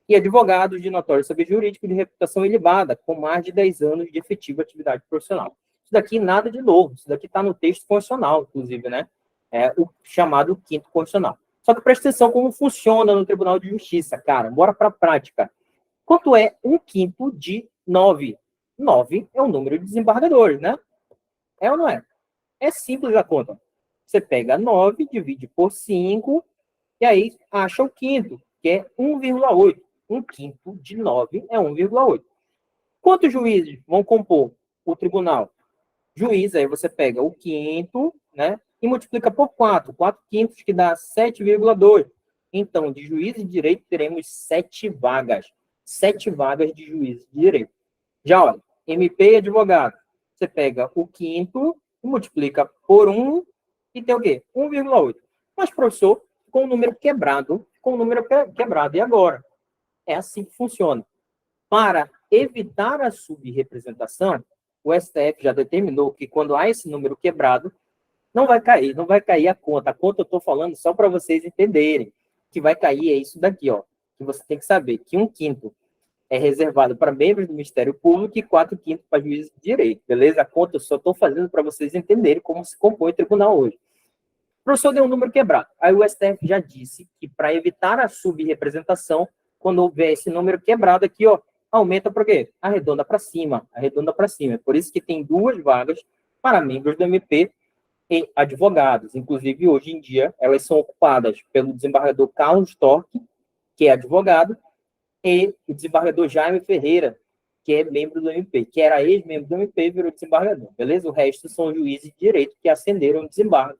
e advogados de notório saber jurídico de reputação elevada, com mais de 10 anos de efetiva atividade profissional. Isso daqui nada de novo, isso daqui está no texto constitucional, inclusive, né? É o chamado quinto constitucional. Só que presta atenção como funciona no Tribunal de Justiça, cara. Bora para a prática. Quanto é 1/5 de 9? 9 é o número de desembargadores, né? É ou não é? É simples a conta. Você pega 9, divide por 5, e aí acha o quinto, que é 1,8. 1/5 de 9 é 1,8. Quantos juízes vão compor o tribunal? Juiz, aí você pega o quinto, né? E multiplica por 4. 4/5 que dá 7,2. Então, de juízes de direito, teremos 7 vagas. 7 vagas de juízes de direito. Já, olha, MP e advogado. Você pega o quinto, multiplica por 1 e tem o quê? 1,8. Mas, professor, com o número quebrado. E agora? É assim que funciona. Para evitar a subrepresentação, o STF já determinou que quando há esse número quebrado, não vai cair a conta. A conta eu estou falando só para vocês entenderem. Que vai cair é isso daqui, ó. Que você tem que saber que 1/5 é reservado para membros do Ministério Público e 4/5 para juízes de direito, beleza? A conta eu só estou fazendo para vocês entenderem como se compõe o tribunal hoje. O professor deu um número quebrado. Aí o STF já disse que para evitar a subrepresentação, quando houver esse número quebrado aqui, ó, aumenta para quê? Arredonda para cima. Por isso que tem 2 vagas para membros do MP e advogados. Inclusive, hoje em dia, elas são ocupadas pelo desembargador Carlos Torque, que é advogado, e o desembargador Jaime Ferreira, que é membro do MP, que era ex-membro do MP e virou desembargador, beleza? O resto são juízes de direito que ascenderam ao desembargo,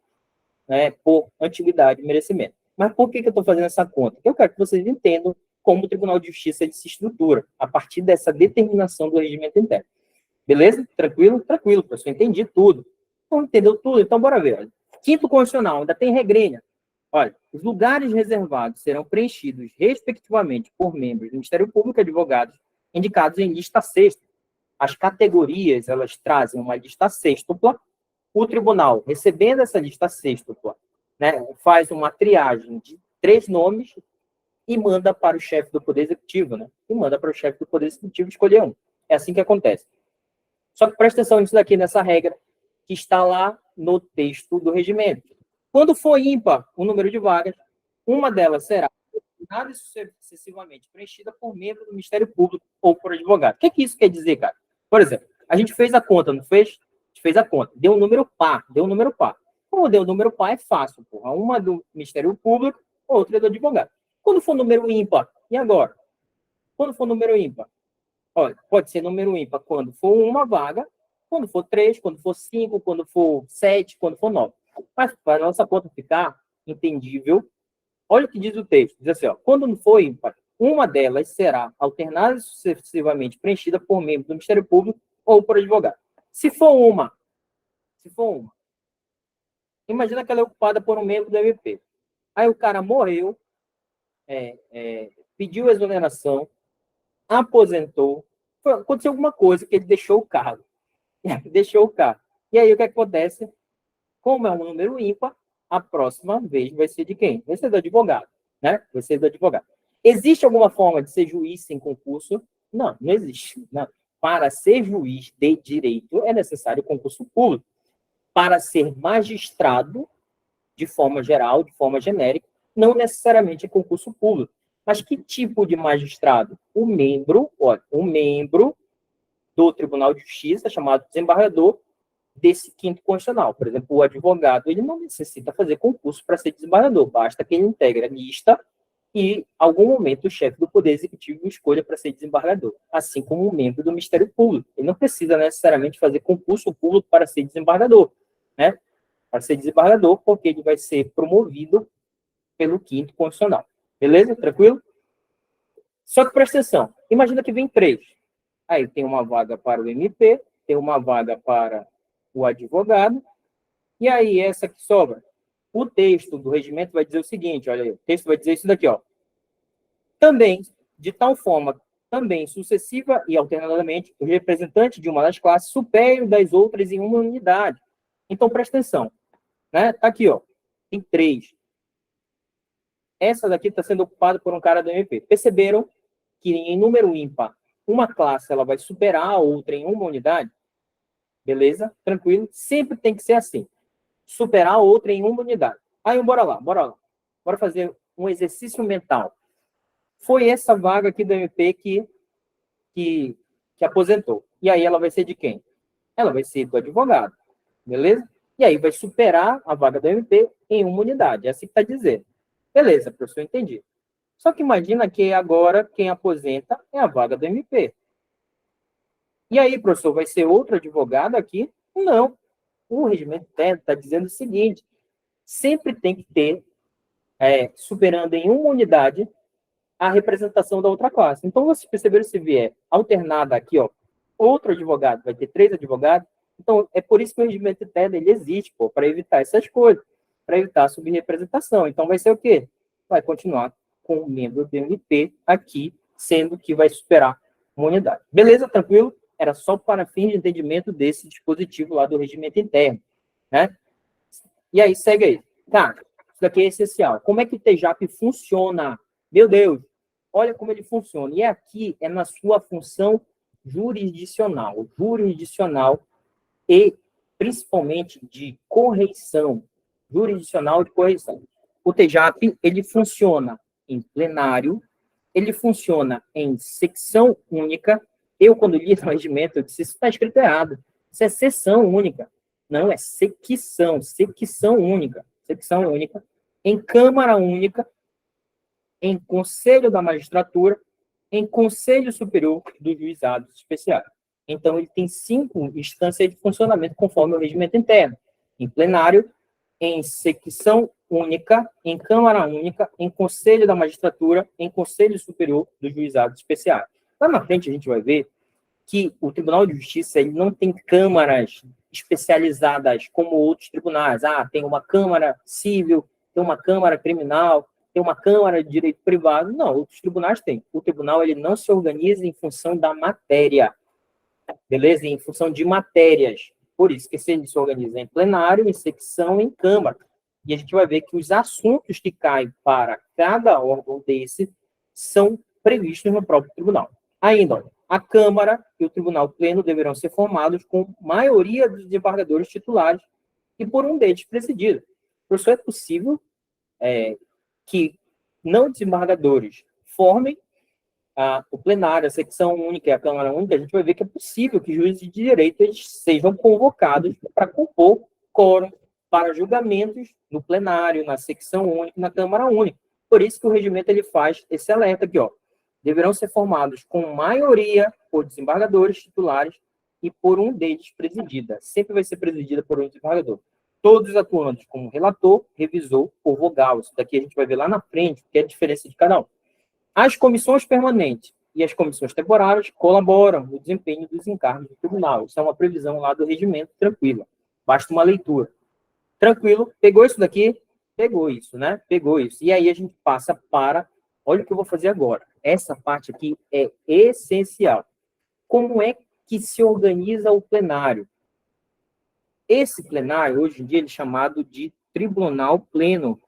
né, por antiguidade e merecimento. Mas por que eu estou fazendo essa conta? Porque eu quero que vocês entendam como o Tribunal de Justiça ele se estrutura, a partir dessa determinação do regimento interno. Beleza? Tranquilo? Tranquilo, professor. Entendi tudo. Então, entendeu tudo? Então, bora ver. Olha. Quinto constitucional, ainda tem regrinha. Olha, os lugares reservados serão preenchidos, respectivamente, por membros do Ministério Público e advogados indicados em lista sexta. As categorias, elas trazem uma lista sextupla. O tribunal, recebendo essa lista sextupla, né, faz uma triagem de 3 nomes e manda para o chefe do Poder Executivo, né? E manda para o chefe do Poder Executivo escolher um. É assim que acontece. Só que presta atenção nisso daqui, nessa regra, que está lá no texto do regimento. Quando for ímpar o número de vagas, uma delas será nada sucessivamente preenchida por membro do Ministério Público ou por advogado. O que isso quer dizer, cara? Por exemplo, a gente fez a conta, não fez? A gente fez a conta. Deu um número par. Como deu um número par, é fácil, porra. Uma do Ministério Público, outra do advogado. Quando for número ímpar, e agora? Quando for número ímpar? Olha, pode ser número ímpar quando for uma vaga, quando for 3, quando for 5, quando for 7, quando for 9. Mas para a nossa conta ficar entendível, olha o que diz o texto. Diz assim, ó, quando não for ímpar, uma delas será alternada e sucessivamente preenchida por membro do Ministério Público ou por advogado. Se for uma, imagina que ela é ocupada por um membro do MP. Aí o cara morreu, pediu exoneração, aposentou, aconteceu alguma coisa que ele deixou o cargo. Deixou o cargo. E aí o que acontece? Como é um número ímpar, a próxima vez vai ser de quem? Vai ser do advogado, né? Vai ser do advogado. Existe alguma forma de ser juiz sem concurso? Não, não existe. Não. Para ser juiz de direito é necessário concurso público. Para ser magistrado, de forma geral, de forma genérica, não necessariamente é concurso público. Mas que tipo de magistrado? O membro do Tribunal de Justiça, chamado desembargador, desse quinto constitucional. Por exemplo, o advogado, ele não necessita fazer concurso para ser desembargador, basta que ele integre a lista e, em algum momento, o chefe do Poder Executivo o escolha para ser desembargador, assim como um membro do Ministério Público. Ele não precisa necessariamente fazer concurso público para ser desembargador, né? Para ser desembargador, porque ele vai ser promovido pelo quinto constitucional. Beleza? Tranquilo? Só que presta atenção, imagina que vem 3. Aí tem uma vaga para o MP, tem uma vaga para o advogado, e aí essa que sobra. O texto do regimento vai dizer o seguinte, olha aí, o texto vai dizer isso daqui, ó. Também, de tal forma, também sucessiva e alternadamente, o representante de uma das classes supere das outras em uma unidade. Então, presta atenção, né? Tá aqui, ó, tem 3. Essa daqui está sendo ocupada por um cara do MP. Perceberam que em número ímpar, uma classe ela vai superar a outra em uma unidade? Beleza? Tranquilo? Sempre tem que ser assim. Superar a outra em uma unidade. Aí, bora lá. Bora fazer um exercício mental. Foi essa vaga aqui do MP que aposentou. E aí ela vai ser de quem? Ela vai ser do advogado. Beleza? E aí vai superar a vaga do MP em uma unidade. É assim que está dizendo. Beleza, professor, entendi. Só que imagina que agora quem aposenta é a vaga do MP. E aí, professor, vai ser outro advogado aqui? Não. O regimento interno está dizendo o seguinte: sempre tem que ter, superando em uma unidade, a representação da outra classe. Então, vocês perceberam, se vier alternada aqui, ó, outro advogado, vai ter 3 advogados. Então, é por isso que o regimento interno ele existe, para evitar essas coisas, para evitar a subrepresentação. Então, vai ser o quê? Vai continuar com o membro do MP aqui, sendo que vai superar uma unidade. Beleza? Tranquilo? Era só para fins de entendimento desse dispositivo lá do regimento interno, né? E aí, segue aí. Tá, isso daqui é essencial. Como é que o TJAP funciona? Meu Deus, olha como ele funciona. E aqui é na sua função jurisdicional e principalmente de correição, jurisdicional de correição. O TJAP, ele funciona em plenário, ele funciona em secção única. Eu, quando li no regimento, eu disse, isso está escrito errado. Isso é seção única. Não, é secção única. Secção única. Em Câmara Única, em Conselho da Magistratura, em Conselho Superior dos Juizados Especiais. Então, ele tem 5 instâncias de funcionamento conforme o regimento interno. Em plenário, em secção única, em Câmara Única, em Conselho da Magistratura, em Conselho Superior dos Juizados Especiais. Lá na frente a gente vai ver que o Tribunal de Justiça ele não tem câmaras especializadas como outros tribunais. Tem uma Câmara Civil, tem uma Câmara Criminal, tem uma Câmara de Direito Privado. Não, outros tribunais têm. O tribunal ele não se organiza em função da matéria, beleza? Em função de matérias. Por isso que ele se organiza em plenário, em secção, em Câmara. E a gente vai ver que os assuntos que caem para cada órgão desse são previstos no próprio tribunal. Ainda, a Câmara e o Tribunal Pleno deverão ser formados com maioria dos desembargadores titulares e por um deles presidido. Professor, é possível que não desembargadores formem o plenário, a secção única e a Câmara Única? A gente vai ver que é possível que juízes de direito eles sejam convocados para compor quórum para julgamentos no plenário, na secção única e na Câmara Única. Por isso que o regimento ele faz esse alerta aqui, ó. deverão ser formados com maioria por desembargadores titulares e por um deles presidida. Sempre vai ser presidida por um desembargador. Todos atuando como relator, revisor ou vogal. Isso daqui a gente vai ver lá na frente, que é a diferença de cada um. As comissões permanentes e as comissões temporárias colaboram no desempenho dos encargos do tribunal. Isso é uma previsão lá do regimento, tranquila. Basta uma leitura. Tranquilo? Pegou isso daqui? Pegou isso, né? Pegou isso. E aí a gente passa para... Olha o que eu vou fazer agora. Essa parte aqui é essencial. Como é que se organiza o plenário? Esse plenário, hoje em dia, ele é chamado de tribunal pleno.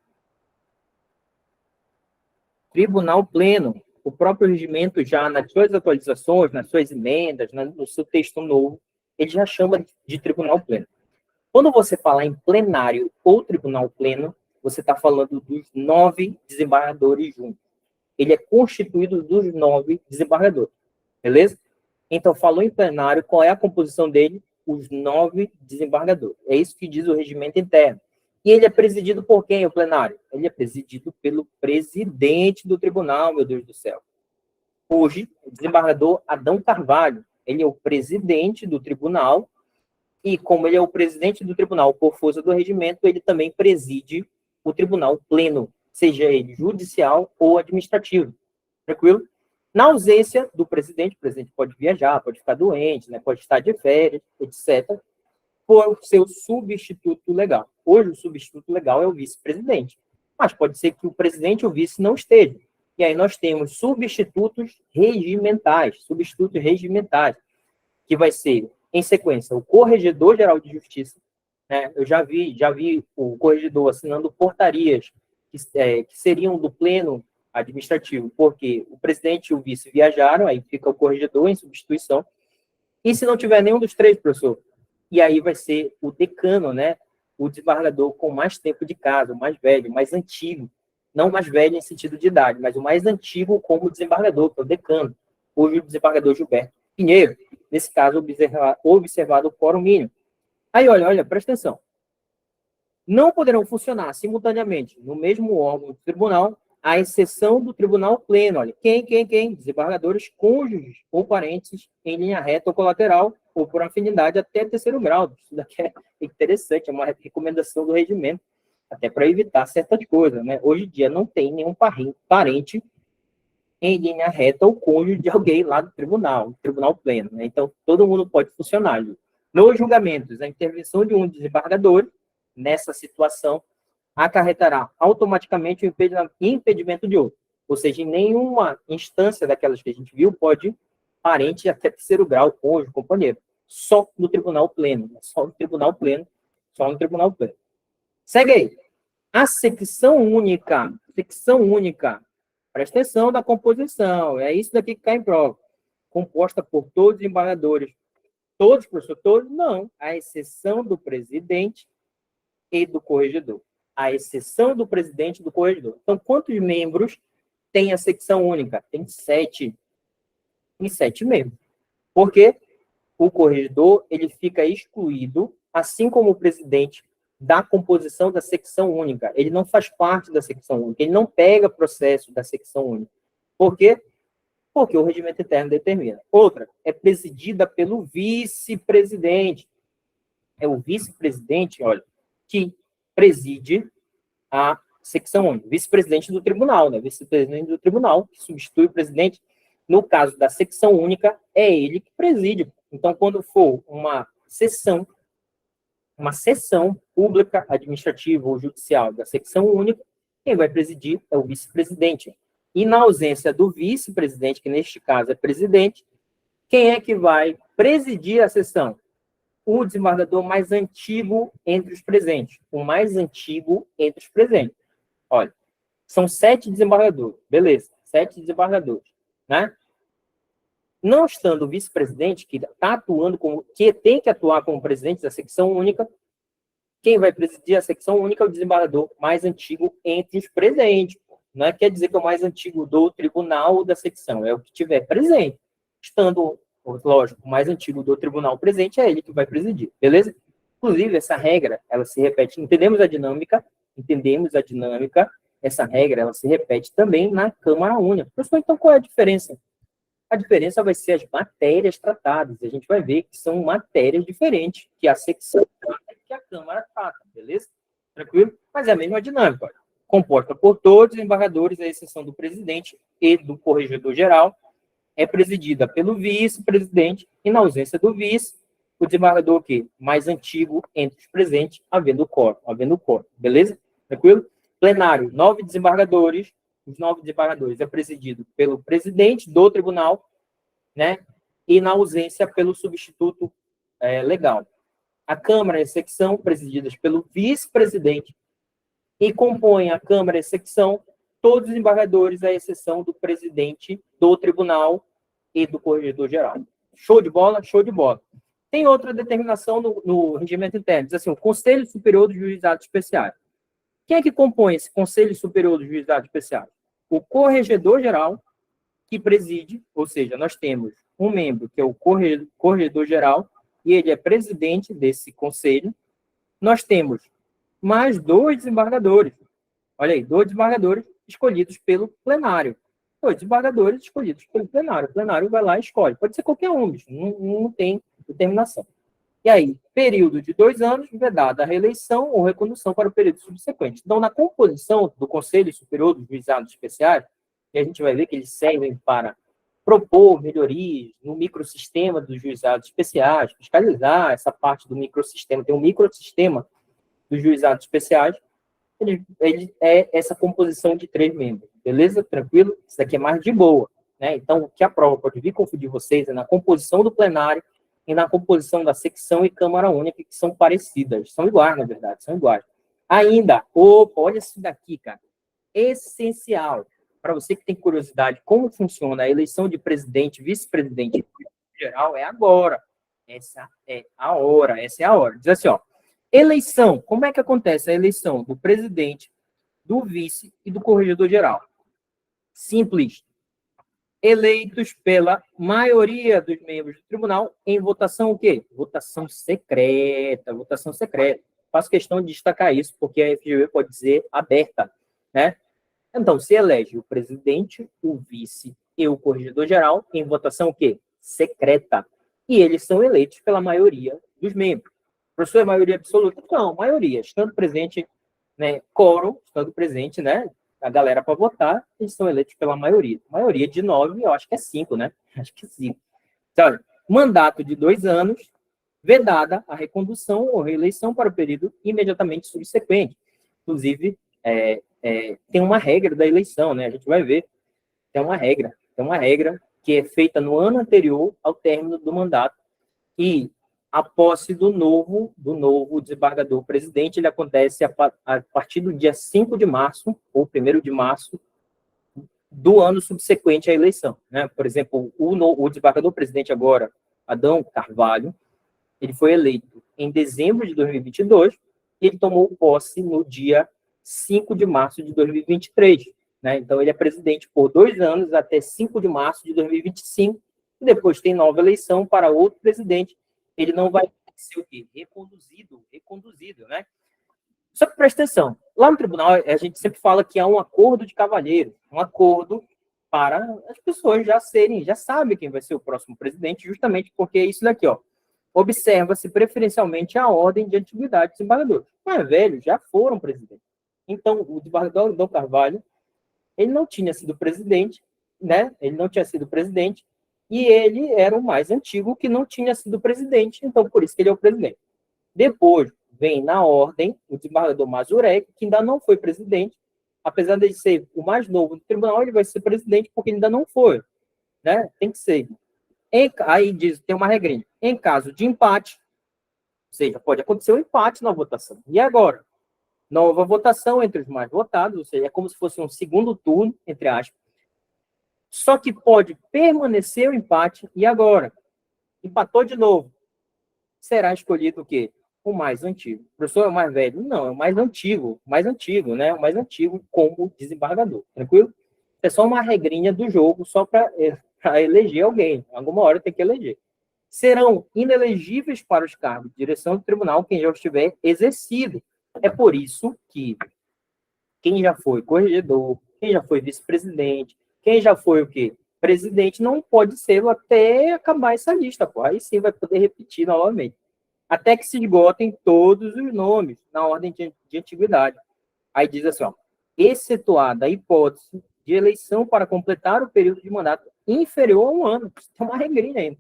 Tribunal pleno. O próprio regimento já, nas suas atualizações, nas suas emendas, no seu texto novo, ele já chama de tribunal pleno. Quando você fala em plenário ou tribunal pleno, você está falando dos 9 desembargadores juntos. Ele é constituído dos 9 desembargadores. Beleza? Então, falou em plenário, qual é a composição dele? Os 9 desembargadores. É isso que diz o regimento interno. E ele é presidido por quem, o plenário? Ele é presidido pelo presidente do tribunal, meu Deus do céu. Hoje, o desembargador Adão Carvalho, ele é o presidente do tribunal, e como ele é o presidente do tribunal por força do regimento, ele também preside o tribunal pleno, seja ele judicial ou administrativo. Tranquilo? Na ausência do presidente, o presidente pode viajar, pode ficar doente, né, pode estar de férias, etc., por seu substituto legal. Hoje, o substituto legal é o vice-presidente, mas pode ser que o presidente ou o vice não esteja. E aí nós temos substitutos regimentais, que vai ser, em sequência, o Corregedor-Geral de Justiça, né? Eu já vi o corregedor assinando portarias que seriam do pleno administrativo, porque o presidente e o vice viajaram, aí fica o corregedor em substituição, e se não tiver nenhum dos três, professor, e aí vai ser o decano, né? O desembargador com mais tempo de casa, o mais velho, mais antigo, não mais velho em sentido de idade, mas o mais antigo como desembargador, que é o decano, hoje o desembargador Gilberto Pinheiro, nesse caso, observado o quórum mínimo. Aí, olha, presta atenção. Não poderão funcionar simultaneamente no mesmo órgão do tribunal, à exceção do tribunal pleno. Olha, quem? Desembargadores cônjuges ou parentes em linha reta ou colateral, ou por afinidade até terceiro grau. Isso daqui é interessante, é uma recomendação do regimento, até para evitar certas coisas, né? Hoje em dia não tem nenhum parente em linha reta ou cônjuge de alguém lá do tribunal pleno, né? Então, todo mundo pode funcionar. Nos julgamentos, a intervenção de um desembargador, nessa situação, acarretará automaticamente o impedimento de outro. Ou seja, em nenhuma instância daquelas que a gente viu pode parente até terceiro grau, cônjuge, companheiro. Só no tribunal pleno. Só no tribunal pleno. Segue aí. A secção única. Presta atenção da composição. É isso daqui que cai em prova. Composta por todos os embargadores. Todos, professor? Todos? Não. A exceção do presidente e do corregedor. A exceção do presidente e do corregedor. Então, quantos membros tem a secção única? Tem 7. Tem 7 membros. Por quê? O corregedor ele fica excluído, assim como o presidente, da composição da secção única. Ele não faz parte da secção única. Ele não pega processo da secção única. Por quê? Porque o regimento interno determina. Outra, é presidida pelo vice-presidente. É o vice-presidente, olha, que preside a secção única. Vice-presidente do tribunal, né? Vice-presidente do tribunal, que substitui o presidente. No caso da secção única, é ele que preside. Então, quando for uma sessão pública, administrativa ou judicial da secção única, quem vai presidir é o vice-presidente. E na ausência do vice-presidente, que neste caso é presidente, quem é que vai presidir a sessão? O desembargador mais antigo entre os presentes. O mais antigo entre os presentes. Olha, são 7 desembargadores. Beleza, 7 desembargadores, né? Não estando o vice-presidente, que está atuando como, que tem que atuar como presidente da secção única, quem vai presidir a secção única é o desembargador mais antigo entre os presentes. Não é quer dizer que é o mais antigo do tribunal ou da secção, é o que tiver presente. Estando, lógico, o mais antigo do tribunal presente é ele que vai presidir, beleza? Inclusive, essa regra, ela se repete. Entendemos a dinâmica, essa regra ela se repete também na Câmara Única. Professor, então qual é a diferença? A diferença vai ser as matérias tratadas. A gente vai ver que são matérias diferentes, que a secção trata e que a Câmara trata, beleza? Tranquilo? Mas é a mesma dinâmica. Olha. Composta por todos os embargadores, à exceção do presidente e do corregedor-geral, é presidida pelo vice-presidente e, na ausência do vice, o desembargador que mais antigo entre os presentes, havendo quórum, beleza? Tranquilo? Plenário, 9 desembargadores. Os 9 desembargadores é presidido pelo presidente do tribunal, né? E, na ausência, pelo substituto legal. A Câmara e a secção, presididas pelo vice-presidente, e compõem a Câmara e a secção todos os embargadores, à exceção do presidente do tribunal e do corregedor-geral. Show de bola? Show de bola. Tem outra determinação no regimento interno, diz assim, o Conselho Superior dos Juizados Especiais. Quem é que compõe esse Conselho Superior dos Juizados Especiais? O corregedor-geral, que preside, ou seja, nós temos um membro, que é o corregedor-geral, e ele é presidente desse conselho. Nós temos mais 2 desembargadores. Olha aí, 2 desembargadores escolhidos pelo plenário. 2 desembargadores escolhidos pelo plenário. O plenário vai lá e escolhe. Pode ser qualquer um, não tem determinação. E aí, período de 2 anos, vedada a reeleição ou recondução para o período subsequente. Então, na composição do Conselho Superior dos Juizados Especiais, e a gente vai ver que eles servem para propor melhorias no microsistema dos juizados especiais, fiscalizar essa parte do microsistema. Tem um microsistema dos juizados especiais, ele é essa composição de 3 membros. Beleza? Tranquilo? Isso daqui é mais de boa. Né? Então, o que a prova pode vir confundir vocês é na composição do plenário e na composição da secção e Câmara Única, que são parecidas. São iguais, na verdade, são iguais. Ainda, olha isso daqui, cara. Essencial. Para você que tem curiosidade como funciona a eleição de presidente, vice-presidente e geral, é agora. Essa é a hora. Diz assim, ó. Eleição. Como é que acontece a eleição do presidente, do vice e do corregedor-geral? Simples. Eleitos pela maioria dos membros do tribunal em votação o quê? Votação secreta. Faço questão de destacar isso, porque a FGV pode dizer aberta, né? Então, se elege o presidente, o vice e o corregedor-geral em votação o quê? Secreta. E eles são eleitos pela maioria dos membros. Professor, é maioria absoluta? Não, maioria. Estando presente, né, quórum, estando presente, né, a galera para votar, eles são eleitos pela maioria. Maioria de 9, eu acho que é 5, né? Acho que 5. Então, mandato de 2 anos, vedada a recondução ou reeleição para o período imediatamente subsequente. Inclusive, tem uma regra da eleição, né? A gente vai ver. Tem uma regra que é feita no ano anterior ao término do mandato. E a posse do novo desembargador presidente, ele acontece a partir do dia 5 de março, ou 1º de março, do ano subsequente à eleição. Né? Por exemplo, o desembargador presidente agora, Adão Carvalho, ele foi eleito em dezembro de 2022 e ele tomou posse no dia 5 de março de 2023. Né? Então, ele é presidente por 2 anos, até 5 de março de 2025, e depois tem nova eleição para outro presidente. Ele não vai ser o quê? Reconduzido, né? Só que presta atenção, lá no tribunal a gente sempre fala que há um acordo de cavalheiro, um acordo para as pessoas já sabem quem vai ser o próximo presidente, justamente porque é isso daqui, ó. Observa-se preferencialmente a ordem de antiguidade dos desembargadores. Mais velhos já foram presidentes. Então, o desembargador Dom Carvalho, ele não tinha sido presidente, né? Ele não tinha sido presidente, e ele era o mais antigo que não tinha sido presidente, então por isso que ele é o presidente. Depois vem na ordem o desembargador Mazurek, que ainda não foi presidente, apesar de ele ser o mais novo do tribunal, ele vai ser presidente porque ele ainda não foi, né? Tem que ser. Aí diz, tem uma regrinha. Em caso de empate, ou seja, pode acontecer um empate na votação. E agora? Nova votação entre os mais votados, ou seja, é como se fosse um segundo turno, entre aspas. Só que pode permanecer o empate, e agora? Empatou de novo. Será escolhido o quê? O mais antigo. O professor é o mais velho? Não, é o mais antigo, né? O mais antigo como desembargador, tranquilo? É só uma regrinha do jogo, só para eleger alguém. Alguma hora tem que eleger. Serão inelegíveis para os cargos de direção do tribunal quem já estiver exercido. É por isso que quem já foi corregedor, quem já foi vice-presidente, quem já foi o quê? Presidente não pode ser até acabar essa lista, pô. Aí sim vai poder repetir novamente. Até que se esgotem todos os nomes na ordem de antiguidade. Aí diz assim, ó, excetuada a hipótese de eleição para completar o período de mandato inferior a um ano. Tem uma regrinha ainda.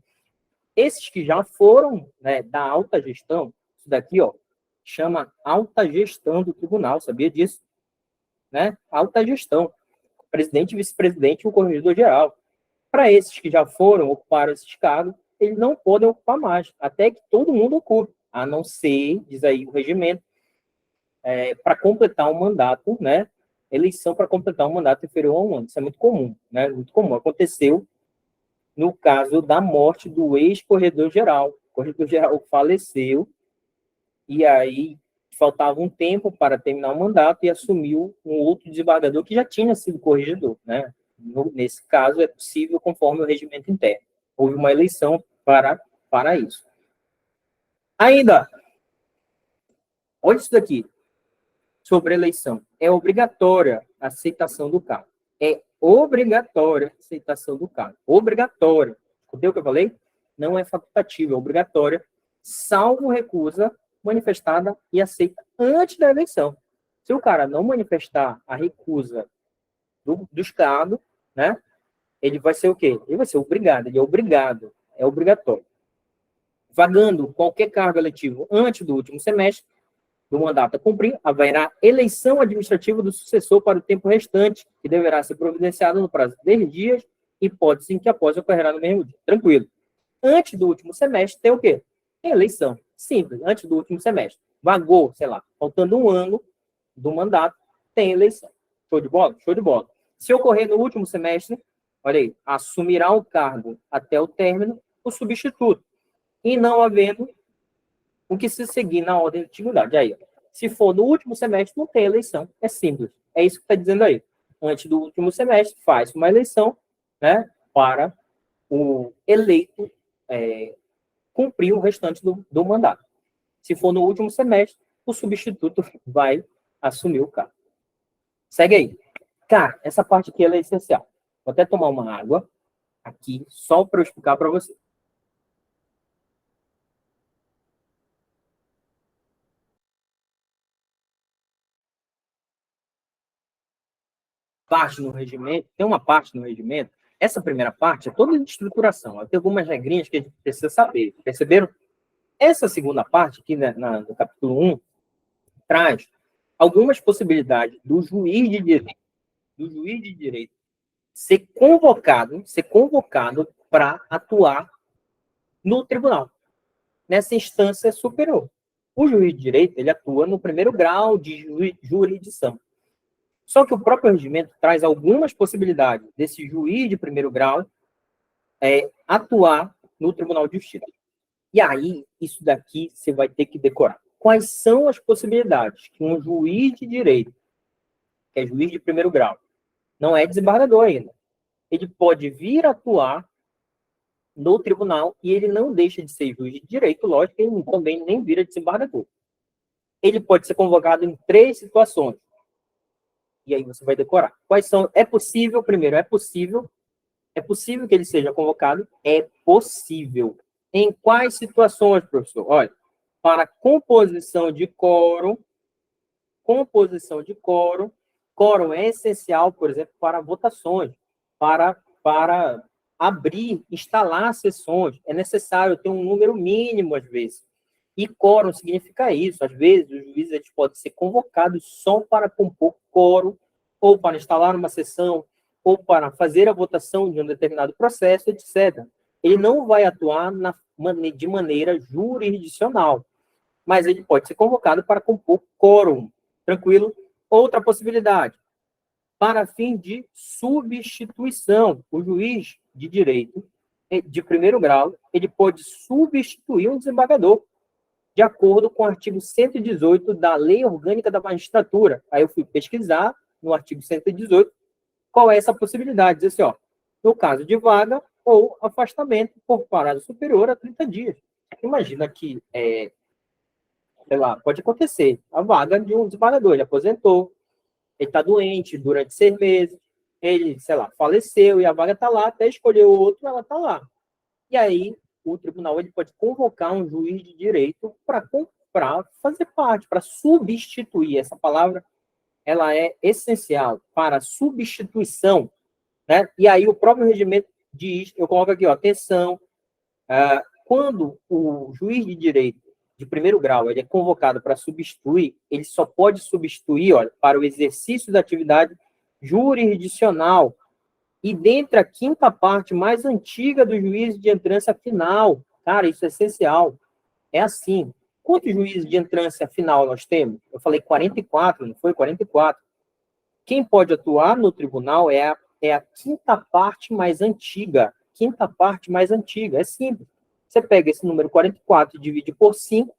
Esses que já foram, né, da alta gestão, isso daqui, ó, chama alta gestão do tribunal, sabia disso? Né? Alta gestão. Presidente, vice-presidente e o corregedor-geral. Para esses que já foram, ocuparam esses cargos, eles não podem ocupar mais, até que todo mundo ocupe, a não ser, diz aí o regimento, para completar um mandato, né? Eleição para completar um mandato inferior a um ano. Isso é muito comum, né? Muito comum. Aconteceu no caso da morte do ex-corredor-geral. O corredor-geral faleceu e aí faltava um tempo para terminar o mandato e assumiu um outro desembargador que já tinha sido corregedor, né? Nesse caso, é possível conforme o regimento interno. Houve uma eleição para isso. Ainda, olha isso daqui, sobre eleição. É obrigatória a aceitação do cargo. É obrigatória a aceitação do cargo. Obrigatória. Escutei o que eu falei? Não é facultativa, é obrigatória, salvo recusa manifestada e aceita antes da eleição. Se o cara não manifestar a recusa do Estado, né, ele vai ser o quê? Ele vai ser obrigado, ele é obrigado, é obrigatório. Vagando qualquer cargo eletivo antes do último semestre do mandato a cumprir, haverá eleição administrativa do sucessor para o tempo restante, que deverá ser providenciada no prazo de 10 dias, hipótese em que após ocorrerá no mesmo dia. Tranquilo. Antes do último semestre, tem o quê? Tem eleição. Simples, antes do último semestre. Vagou, sei lá, faltando um ano do mandato, tem eleição. Show de bola? Show de bola. Se ocorrer no último semestre, olha aí, assumirá o cargo até o término o substituto. E não havendo o que se seguir na ordem de antiguidade. Aí, se for no último semestre, não tem eleição. É simples. É isso que está dizendo aí. Antes do último semestre, faz uma eleição, né, para o eleito cumprir o restante do mandato. Se for no último semestre, o substituto vai assumir o cargo. Segue aí. Cara, essa parte aqui ela é essencial. Vou até tomar uma água aqui, só para eu explicar para você. Parte no regimento, tem uma parte no regimento, essa primeira parte é toda de estruturação, tem algumas regrinhas que a gente precisa saber, perceberam? Essa segunda parte, aqui no capítulo 1, traz algumas possibilidades do juiz de direito ser convocado para atuar no tribunal, nessa instância superior. O juiz de direito, ele atua no primeiro grau de jurisdição. Só que o próprio regimento traz algumas possibilidades desse juiz de primeiro grau atuar no Tribunal de Justiça. E aí, isso daqui você vai ter que decorar. Quais são as possibilidades que um juiz de direito, que é juiz de primeiro grau, não é desembargador ainda, ele pode vir atuar no tribunal e ele não deixa de ser juiz de direito, lógico, ele também nem vira desembargador. Ele pode ser convocado em 3 situações. E aí você vai decorar. Quais são? É possível, primeiro, é possível que ele seja convocado? É possível. Em quais situações, professor? Olha, para composição de quórum, quórum é essencial, por exemplo, para votações, para abrir, instalar sessões, é necessário ter um número mínimo, às vezes. E quórum significa isso. Às vezes, os juízes eles podem ser convocados só para compor quórum, ou para instalar uma sessão, ou para fazer a votação de um determinado processo, etc. Ele não vai atuar de maneira jurisdicional, mas ele pode ser convocado para compor quórum. Tranquilo? Outra possibilidade, para fim de substituição, o juiz de direito de primeiro grau, ele pode substituir um desembargador, de acordo com o artigo 118 da Lei Orgânica da Magistratura. Aí eu fui pesquisar no artigo 118 qual é essa possibilidade. Diz assim, ó, no caso de vaga ou afastamento por prazo superior a 30 dias. Imagina que, sei lá, pode acontecer a vaga de um desembargador, ele aposentou, ele está doente durante 6 meses, ele, sei lá, faleceu e a vaga está lá, até escolher o outro, ela está lá. E aí, o tribunal ele pode convocar um juiz de direito para fazer parte, para substituir. Essa palavra ela é essencial para substituição, né? E aí o próprio regimento diz, eu coloco aqui, ó, atenção, quando o juiz de direito de primeiro grau ele é convocado para substituir, ele só pode substituir, olha, para o exercício da atividade jurisdicional e dentre a quinta parte mais antiga do juízo de entrância final. Cara, isso é essencial. É assim. Quantos juízes de entrância final nós temos? Eu falei 44, não foi? 44. Quem pode atuar no tribunal é a quinta parte mais antiga. Quinta parte mais antiga. É simples. Você pega esse número 44 e divide por 5.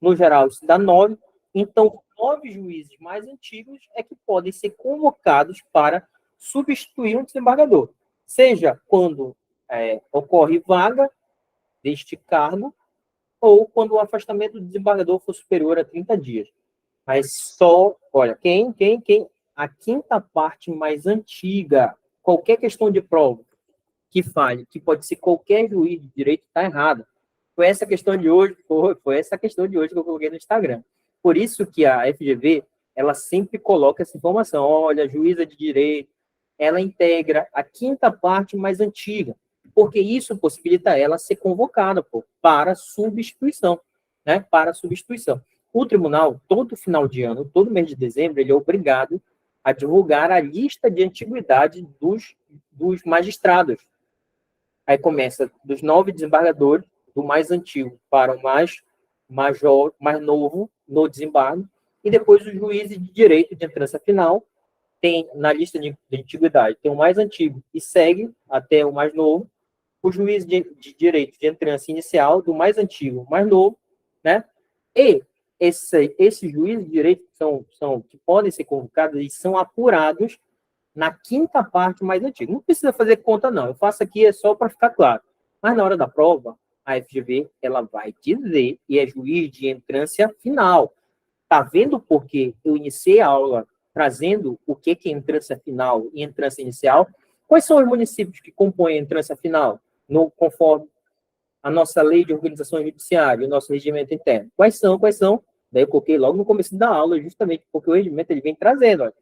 No geral, isso dá 9. Então, 9 juízes mais antigos é que podem ser convocados para substituir um desembargador. Seja quando ocorre vaga deste cargo, ou quando o afastamento do desembargador for superior a 30 dias. Mas só, olha, a quinta parte mais antiga, qualquer questão de prova que fale, que pode ser qualquer juiz de direito, está errada. Foi essa questão de hoje que eu coloquei no Instagram. Por isso que a FGV, ela sempre coloca essa informação. Olha, a juíza de direito, ela integra a quinta parte mais antiga, porque isso possibilita ela ser convocada para substituição, né? Para substituição. O tribunal, todo final de ano, todo mês de dezembro, ele é obrigado a divulgar a lista de antiguidade dos magistrados. Aí começa dos 9 desembargadores, do mais antigo para o mais novo no desembargo, e depois os juízes de direito de entrância final, tem na lista de antiguidade, tem o mais antigo e segue até o mais novo, o juiz de direito de entrância inicial, do mais antigo ao mais novo, né? E esses juízes de direito que podem ser convocados e são apurados na quinta parte mais antiga. Não precisa fazer conta, não. Eu faço aqui é só para ficar claro. Mas na hora da prova, a FGV ela vai dizer, e é juiz de entrância final. Tá vendo por que eu iniciei a aula trazendo o que é entrância final e entrância inicial? Quais são os municípios que compõem a entrância final, conforme a nossa lei de organização judiciária, o nosso regimento interno? Quais são? Daí eu coloquei logo no começo da aula, justamente porque o regimento ele vem trazendo, olha,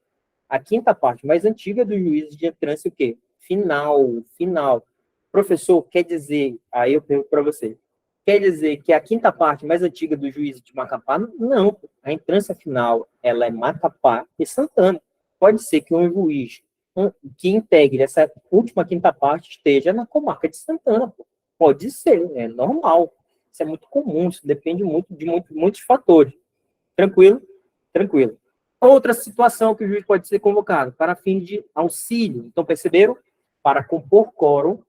a quinta parte mais antiga do juízo de entrância, o quê? Final. Professor, quer dizer, aí eu pergunto para você, quer dizer que a quinta parte mais antiga do juízo de Macapá? Não, a entrância final, ela é Macapá e Santana. Pode ser que um juiz que integre essa última quinta parte esteja na comarca de Santana. Pode ser, é normal. Isso é muito comum, isso depende muito de muitos fatores. Tranquilo? Tranquilo. Outra situação que o juiz pode ser convocado para fim de auxílio. Então, perceberam? Para compor quórum,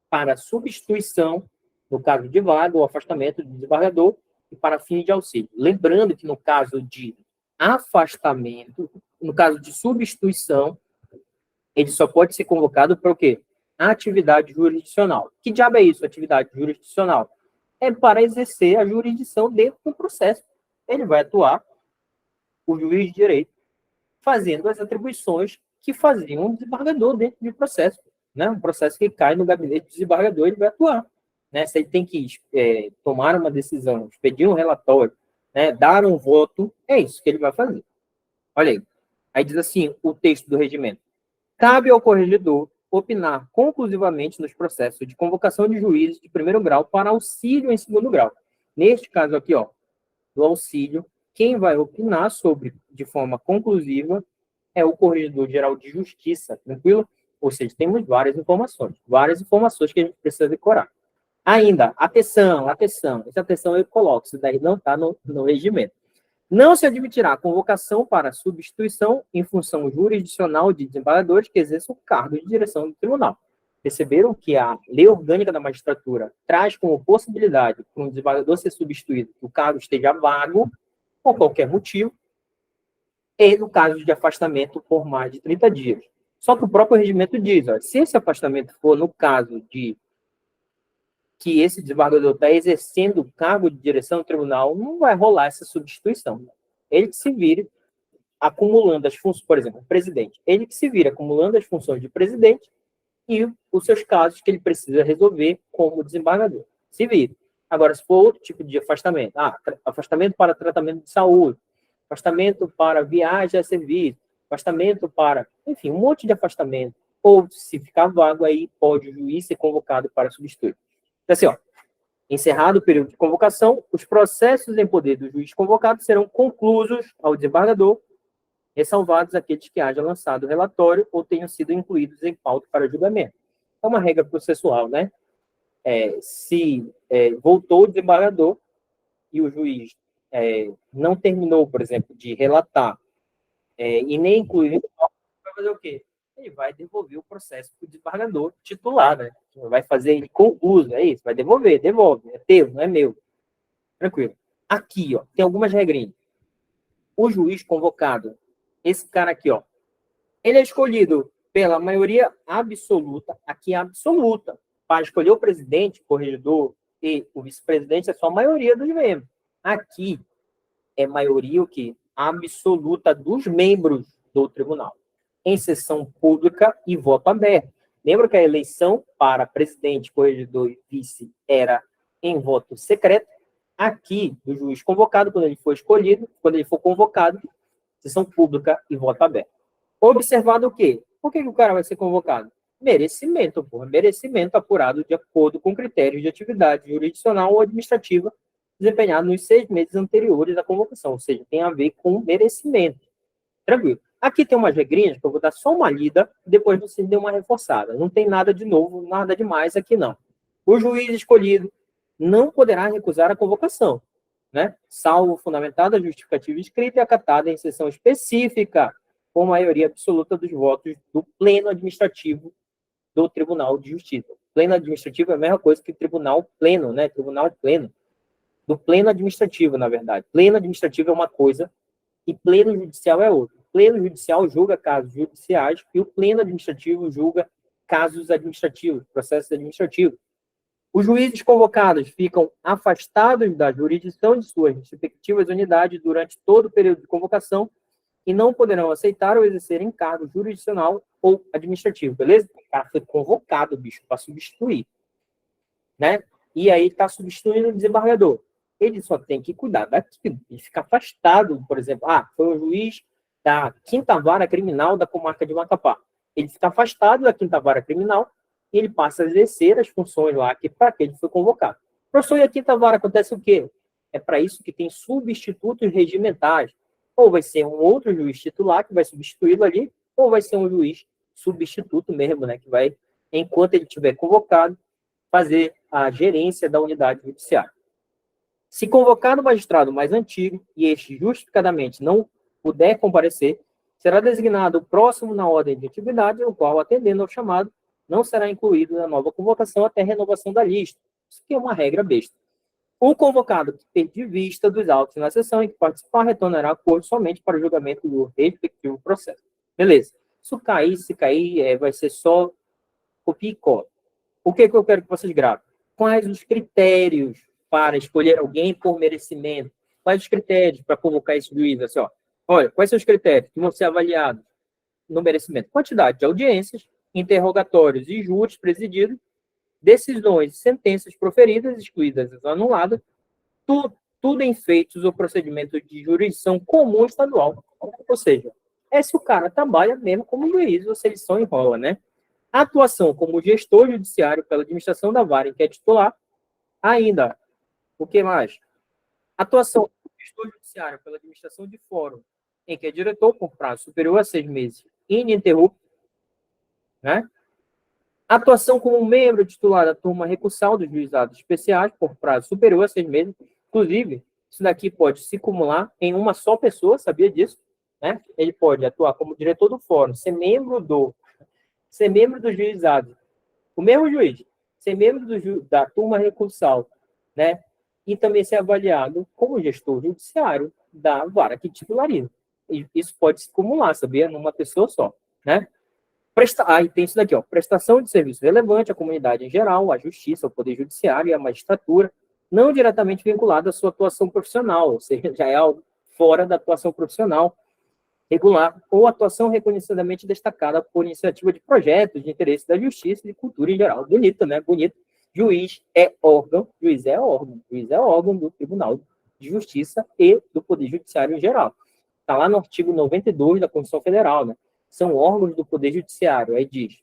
para substituição, no caso de vaga ou afastamento do desembargador, e para fim de auxílio. Lembrando que no caso de afastamento, no caso de substituição, ele só pode ser convocado para o quê? A atividade jurisdicional. Que diabo é isso, atividade jurisdicional? É para exercer a jurisdição dentro do processo. Ele vai atuar, o juiz de direito, fazendo as atribuições que faziam um desembargador dentro de processo. Né? Um processo que cai no gabinete do desembargador, ele vai atuar. Né? Se ele tem que tomar uma decisão, pedir um relatório, né? Dar um voto, é isso que ele vai fazer. Olha aí. Aí diz assim, o texto do regimento. Cabe ao corregedor opinar conclusivamente nos processos de convocação de juízes de primeiro grau para auxílio em segundo grau. Neste caso aqui, ó, do auxílio, quem vai opinar sobre, de forma conclusiva, é o Corregedor-Geral de Justiça, tranquilo? Ou seja, temos várias informações que a gente precisa decorar. Ainda, atenção, essa atenção eu coloco, isso daí não está no regimento. Não se admitirá convocação para substituição em função jurisdicional de desembargadores que exerçam o cargo de direção do tribunal. Perceberam que a Lei Orgânica da Magistratura traz como possibilidade para um desembargador ser substituído que o cargo esteja vago, por qualquer motivo, e no caso de afastamento por mais de 30 dias. Só que o próprio regimento diz, ó, se esse afastamento for no caso de que esse desembargador está exercendo o cargo de direção do tribunal, não vai rolar essa substituição. Ele que se vire acumulando as funções, por exemplo, o presidente, ele que se vira acumulando as funções de presidente e os seus casos que ele precisa resolver como desembargador. Se vira. Agora, se for outro tipo de afastamento, afastamento para tratamento de saúde, afastamento para viagem a serviço, afastamento para, enfim, um monte de afastamento, ou se ficar vago, aí pode o juiz ser convocado para substituir. Então, assim, ó, encerrado o período de convocação, os processos em poder do juiz convocado serão conclusos ao desembargador, ressalvados aqueles que haja lançado o relatório ou tenham sido incluídos em pauta para julgamento. É uma regra processual, né? Se voltou o desembargador e o juiz não terminou, por exemplo, de relatar e nem incluiu, vai fazer o quê? Ele vai devolver o processo para o desembargador titular, né? Vai fazer ele concluso, é isso, vai devolve, é teu, não é meu. Tranquilo. Aqui, ó, tem algumas regrinhas. O juiz convocado, esse cara aqui, ó, ele é escolhido pela maioria absoluta, aqui é absoluta, para escolher o presidente, o corregedor e o vice-presidente, é só a maioria dos membros. Aqui é maioria o quê? Absoluta dos membros do tribunal, em sessão pública e voto aberto. Lembra que a eleição para presidente, corregedor e vice era em voto secreto? Aqui, do juiz convocado, quando ele for escolhido, quando ele for convocado, sessão pública e voto aberto. Observado o quê? Por que o cara vai ser convocado? Merecimento, porra. Merecimento apurado de acordo com critérios de atividade jurisdicional ou administrativa desempenhado nos 6 meses anteriores à convocação, ou seja, tem a ver com merecimento. Tranquilo. Aqui tem umas regrinhas que eu vou dar só uma lida, depois você dê uma reforçada. Não tem nada de novo, nada demais aqui, não. O juiz escolhido não poderá recusar a convocação, né? Salvo fundamentada justificativa escrita e acatada em sessão específica, com maioria absoluta dos votos do pleno administrativo do Tribunal de Justiça. Pleno administrativo é a mesma coisa que tribunal pleno, né? Tribunal pleno. Do pleno administrativo, na verdade. Pleno administrativo é uma coisa e pleno judicial é outra. O pleno judicial julga casos judiciais e o pleno administrativo julga casos administrativos, processos administrativos. Os juízes convocados ficam afastados da jurisdição de suas respectivas unidades durante todo o período de convocação e não poderão aceitar ou exercer encargo jurisdicional ou administrativo, beleza? O cara foi convocado, bicho, para substituir, né? E aí está substituindo o desembargador. Ele só tem que cuidar daquilo, ele fica afastado, por exemplo, foi o juiz da Quinta Vara Criminal da comarca de Macapá. Ele fica afastado da Quinta Vara Criminal e ele passa a exercer as funções lá para que ele foi convocado. Professor, e a Quinta Vara acontece o quê? É para isso que tem substitutos regimentais. Ou vai ser um outro juiz titular que vai substituí-lo ali, ou vai ser um juiz substituto mesmo, né, que vai, enquanto ele estiver convocado, fazer a gerência da unidade judiciária. Se convocado o magistrado mais antigo e este justificadamente não puder comparecer, será designado o próximo na ordem de atividade, o qual, atendendo ao chamado, não será incluído na nova convocação até a renovação da lista. Isso aqui é uma regra besta. O convocado que perder vista dos autos na sessão em que participar retornará a corte somente para o julgamento do respectivo processo. Beleza. Se cair, vai ser só copia e cola. O que eu quero que vocês gravem? Quais os critérios para escolher alguém por merecimento? Quais os critérios para convocar esse juiz? Assim, ó, olha, quais são os critérios que vão ser avaliados no merecimento? Quantidade de audiências, interrogatórios e júris presididos, decisões e sentenças proferidas, excluídas ou anuladas, tudo em feitos ou procedimentos de jurisdição comum estadual. Ou seja, se o cara trabalha mesmo como juiz, ou se ele só enrola, né? A atuação como gestor judiciário pela administração da vara em que é titular, ainda, o que mais? Atuação como gestor judiciário pela administração de fórum em que é diretor por prazo superior a 6 meses, ininterrupto, né? Atuação como membro titular da turma recursal dos juizados especiais por prazo superior a 6 meses. Inclusive, isso daqui pode se acumular em uma só pessoa, sabia disso? Né? Ele pode atuar como diretor do fórum, ser membro do juizado, o mesmo juiz, ser membro da turma recursal, né? E também ser avaliado como gestor judiciário da vara que titulariza. E isso pode se acumular, sabia? Numa pessoa só, né? E tem isso daqui, ó, prestação de serviço relevante à comunidade em geral, à justiça, ao poder judiciário e à magistratura, não diretamente vinculado à sua atuação profissional, ou seja, já é algo fora da atuação profissional, regular ou atuação reconhecidamente destacada por iniciativa de projetos de interesse da justiça e de cultura em geral. Bonito, né? Bonito. Juiz é órgão do Tribunal de Justiça e do Poder Judiciário em geral. Está lá no artigo 92 da Constituição Federal, né? São órgãos do Poder Judiciário. Aí diz,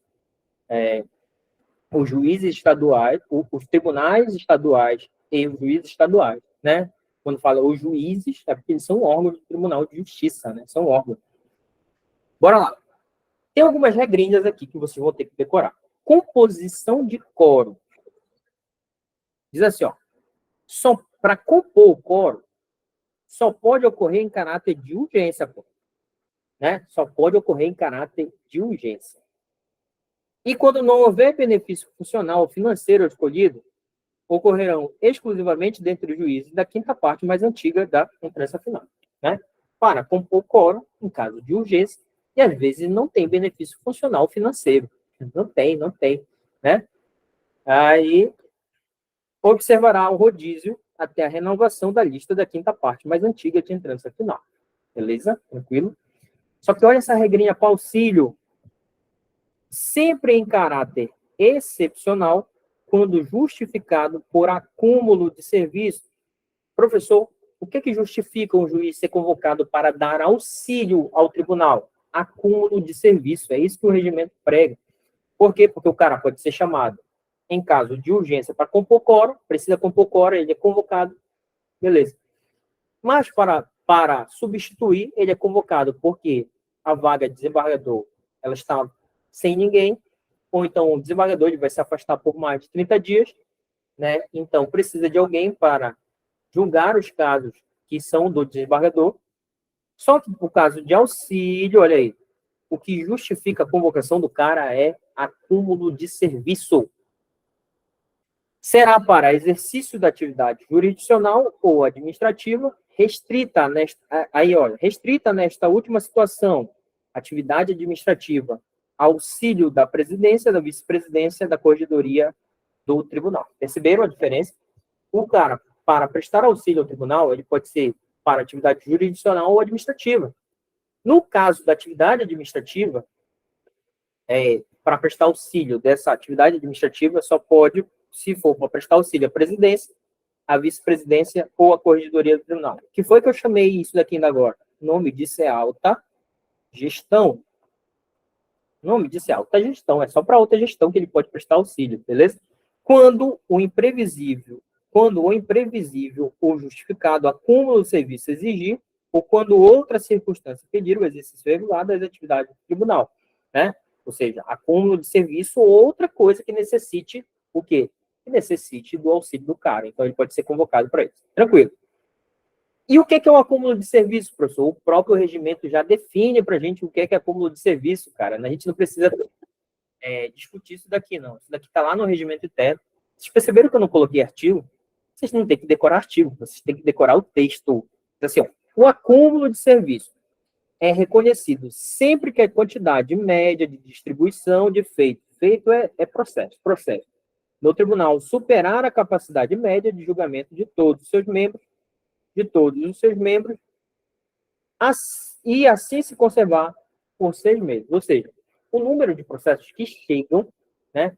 os juízes estaduais, os tribunais estaduais e os juízes estaduais, né? Quando fala os juízes, é porque eles são órgãos do Tribunal de Justiça, né? São órgãos. Bora lá. Tem algumas regrinhas aqui que vocês vão ter que decorar. Composição de quórum. Diz assim, ó. Só para compor o quórum, só pode ocorrer em caráter de urgência, pô. Né? Só pode ocorrer em caráter de urgência. E quando não houver benefício funcional ou financeiro escolhido, ocorrerão exclusivamente dentre os juízes da quinta parte mais antiga da imprensa final, né? Para compor quórum, em caso de urgência, e às vezes não tem benefício funcional financeiro. Não tem, né? Aí, observará o rodízio até a renovação da lista da quinta parte mais antiga de imprensa final. Beleza? Tranquilo? Só que olha essa regrinha para auxílio. Sempre em caráter excepcional, quando justificado por acúmulo de serviço. Professor, o que justifica um juiz ser convocado para dar auxílio ao tribunal? Acúmulo de serviço. É isso que o regimento prega. Por quê? Porque o cara pode ser chamado em caso de urgência para compor quórum, precisa compor quórum, ele é convocado, beleza. Mas para substituir, ele é convocado porque a vaga de desembargador ela está sem ninguém, ou então o desembargador ele vai se afastar por mais de 30 dias, né? Então precisa de alguém para julgar os casos que são do desembargador. Só que por caso de auxílio, olha aí, o que justifica a convocação do cara é acúmulo de serviço. Será para exercício da atividade jurisdicional ou administrativa, restrita nesta última situação, atividade administrativa, auxílio da presidência, da vice-presidência, da corregedoria do tribunal. Perceberam a diferença? O cara, para prestar auxílio ao tribunal, ele pode ser para atividade jurisdicional ou administrativa. No caso da atividade administrativa, para prestar auxílio dessa atividade administrativa, só pode, se for para prestar auxílio à presidência, à vice-presidência ou à corregedoria do tribunal. Que foi que eu chamei isso daqui ainda agora? O nome disso é alta gestão. O nome disso é alta gestão. É só para alta gestão que ele pode prestar auxílio, beleza? Quando o imprevisível ou justificado acúmulo de serviço exigir, ou quando outra circunstância pedir o exercício regular das atividades do tribunal, né? Ou seja, acúmulo de serviço ou outra coisa que necessite o quê? Que necessite do auxílio do cara. Então, ele pode ser convocado para isso. Tranquilo. E o que é o acúmulo de serviço, professor? O próprio regimento já define para a gente o que é acúmulo de serviço, cara. A gente não precisa discutir isso daqui, não. Isso daqui está lá no regimento interno. Vocês perceberam que eu não coloquei artigo? Vocês não têm que decorar artigo, vocês têm que decorar o texto. Então, assim, ó, o acúmulo de serviço é reconhecido sempre que a quantidade média de distribuição de feito é processo, no tribunal superar a capacidade média de julgamento de todos os seus membros, e assim se conservar por 6 meses. Ou seja, o número de processos que chegam, né,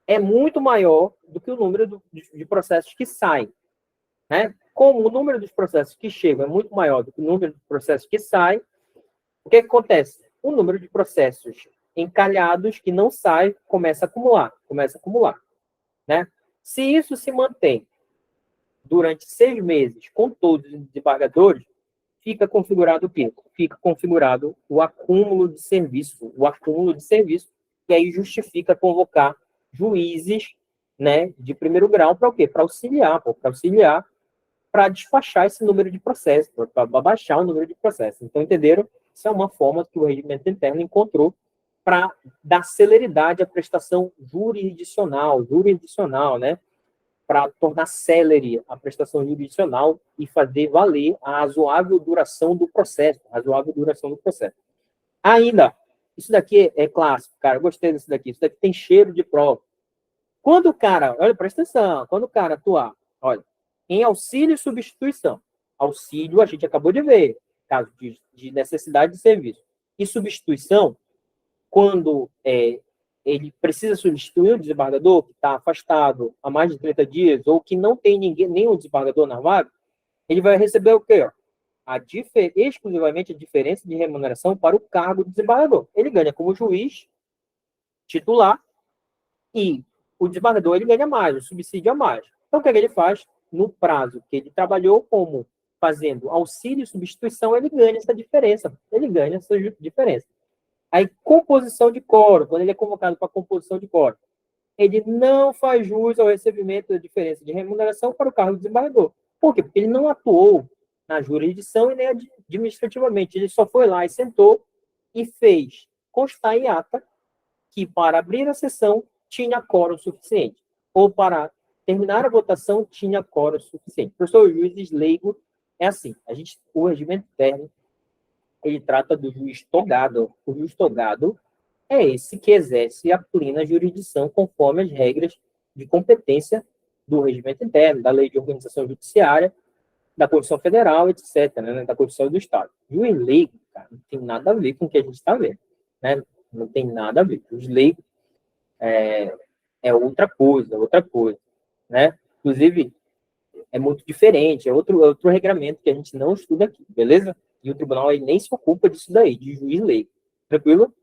é muito maior do que o número de processos que saem, né? Como o número dos processos que chegam é muito maior do que o número de processos que saem, o que acontece? O número de processos encalhados que não saem começa a acumular, né? Se isso se mantém durante 6 meses com todos os desembargadores, fica configurado o quê? Fica configurado o acúmulo de serviço, que aí justifica convocar juízes, né, de primeiro grau para o quê? Para auxiliar, para despachar esse número de processos, para baixar o número de processos. Então, entenderam? Isso é uma forma que o regimento interno encontrou para dar celeridade à prestação jurisdicional, né? Para tornar célere a prestação jurisdicional e fazer valer a razoável duração do processo. Ainda, isso daqui é clássico, cara, eu gostei disso daqui. Isso daqui tem cheiro de prova. Quando o cara, olha, presta atenção, quando o cara atuar, olha, em auxílio e substituição. Auxílio, a gente acabou de ver. caso de necessidade de serviço. E substituição, quando ele precisa substituir o desembargador que está afastado há mais de 30 dias ou que não tem nenhum desembargador na vaga, ele vai receber o quê? Exclusivamente a diferença de remuneração para o cargo de desembargador. Ele ganha como juiz titular e o desembargador ele ganha mais, o subsídio a mais. Então, o que ele faz? No prazo que ele trabalhou como fazendo auxílio e substituição, ele ganha essa diferença. Aí, composição de quórum, quando ele é convocado para composição de quórum, ele não faz jus ao recebimento da diferença de remuneração para o cargo de desembargador. Por quê? Porque ele não atuou na jurisdição e nem administrativamente. Ele só foi lá e sentou e fez constar em ata que para abrir a sessão tinha quórum suficiente, ou para terminar a votação tinha quórum suficiente. Professor, juízes leigo é assim, o regimento interno, ele trata do juiz togado. O juiz togado é esse que exerce a plena jurisdição conforme as regras de competência do regimento interno, da lei de organização judiciária, da Constituição Federal, etc., né, da Constituição do Estado. Juiz leigo, cara, não tem nada a ver com o que a gente está vendo, né? Não tem nada a ver. Os leigos é outra coisa, né? Inclusive, é muito diferente, é outro regramento que a gente não estuda aqui, beleza? E o tribunal aí nem se ocupa disso daí, de juiz leigo. Tranquilo?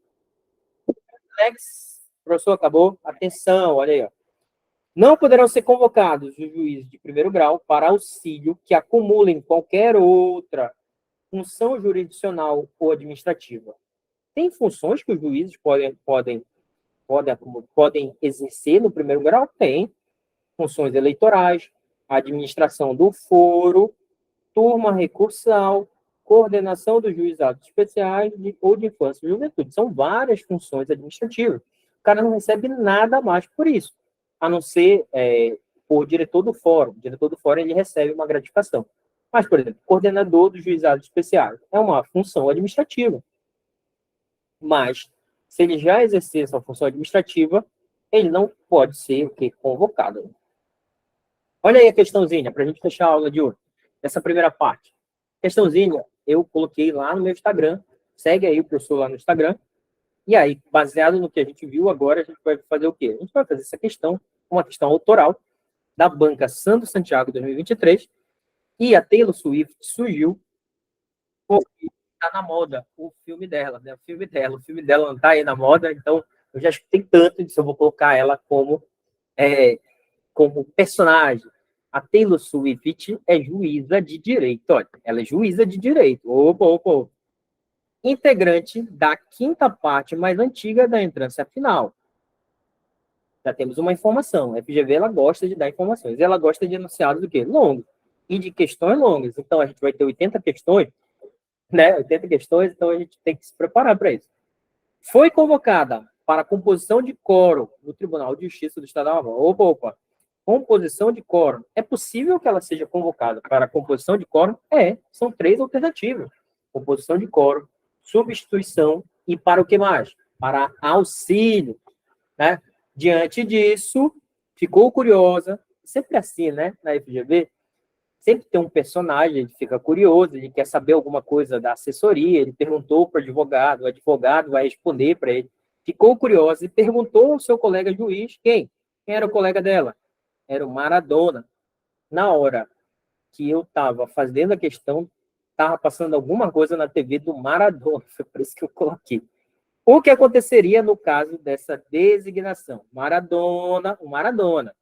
Alex, professor, acabou? Atenção, olha aí, ó. Não poderão ser convocados os juízes de primeiro grau para auxílio que acumulem qualquer outra função jurisdicional ou administrativa. Tem funções que os juízes podem exercer no primeiro grau? Tem. Funções eleitorais, administração do foro, turma recursal, coordenação dos juizados especiais ou de infância e juventude. São várias funções administrativas. O cara não recebe nada mais por isso, a não ser por diretor do fórum. O diretor do fórum ele recebe uma gratificação. Mas, por exemplo, coordenador dos juizados especiais é uma função administrativa. Mas, se ele já exercer essa função administrativa, ele não pode ser convocado. Olha aí a questãozinha, para a gente fechar a aula de hoje. Essa primeira parte. Questãozinha, eu coloquei lá no meu Instagram. Segue aí o professor lá no Instagram. E aí, baseado no que a gente viu agora, a gente vai fazer o quê? A gente vai fazer essa questão, uma questão autoral, da banca Sandro Santiago 2023. E a Taylor Swift surgiu porque está na moda o filme dela, né? O filme dela não está aí na moda, então eu já escutei tanto disso, eu vou colocar ela como personagem. A Taylor Swift é juíza de direito. Olha, ela é juíza de direito. Opa. Integrante da quinta parte mais antiga da entrância final. Já temos uma informação. A FGV ela gosta de dar informações. Ela gosta de enunciados do quê? Longos. E de questões longas. Então, a gente vai ter 80 questões, né? 80 questões, então a gente tem que se preparar para isso. Foi convocada para a composição de quórum no Tribunal de Justiça do Estado da Amapá. Opa. Composição de quórum. É possível que ela seja convocada para a composição de quórum? São 3 alternativas. Composição de quórum, substituição e para o que mais? Para auxílio, né? Diante disso, ficou curiosa, sempre assim, né, na FGV, sempre tem um personagem, ele fica curioso, ele quer saber alguma coisa da assessoria, ele perguntou para o advogado vai responder para ele, ficou curiosa e perguntou ao seu colega juiz, quem era o colega dela? Era o Maradona. Na hora que eu estava fazendo a questão, estava passando alguma coisa na TV do Maradona, foi por isso que eu coloquei. O que aconteceria no caso dessa designação? O Maradona,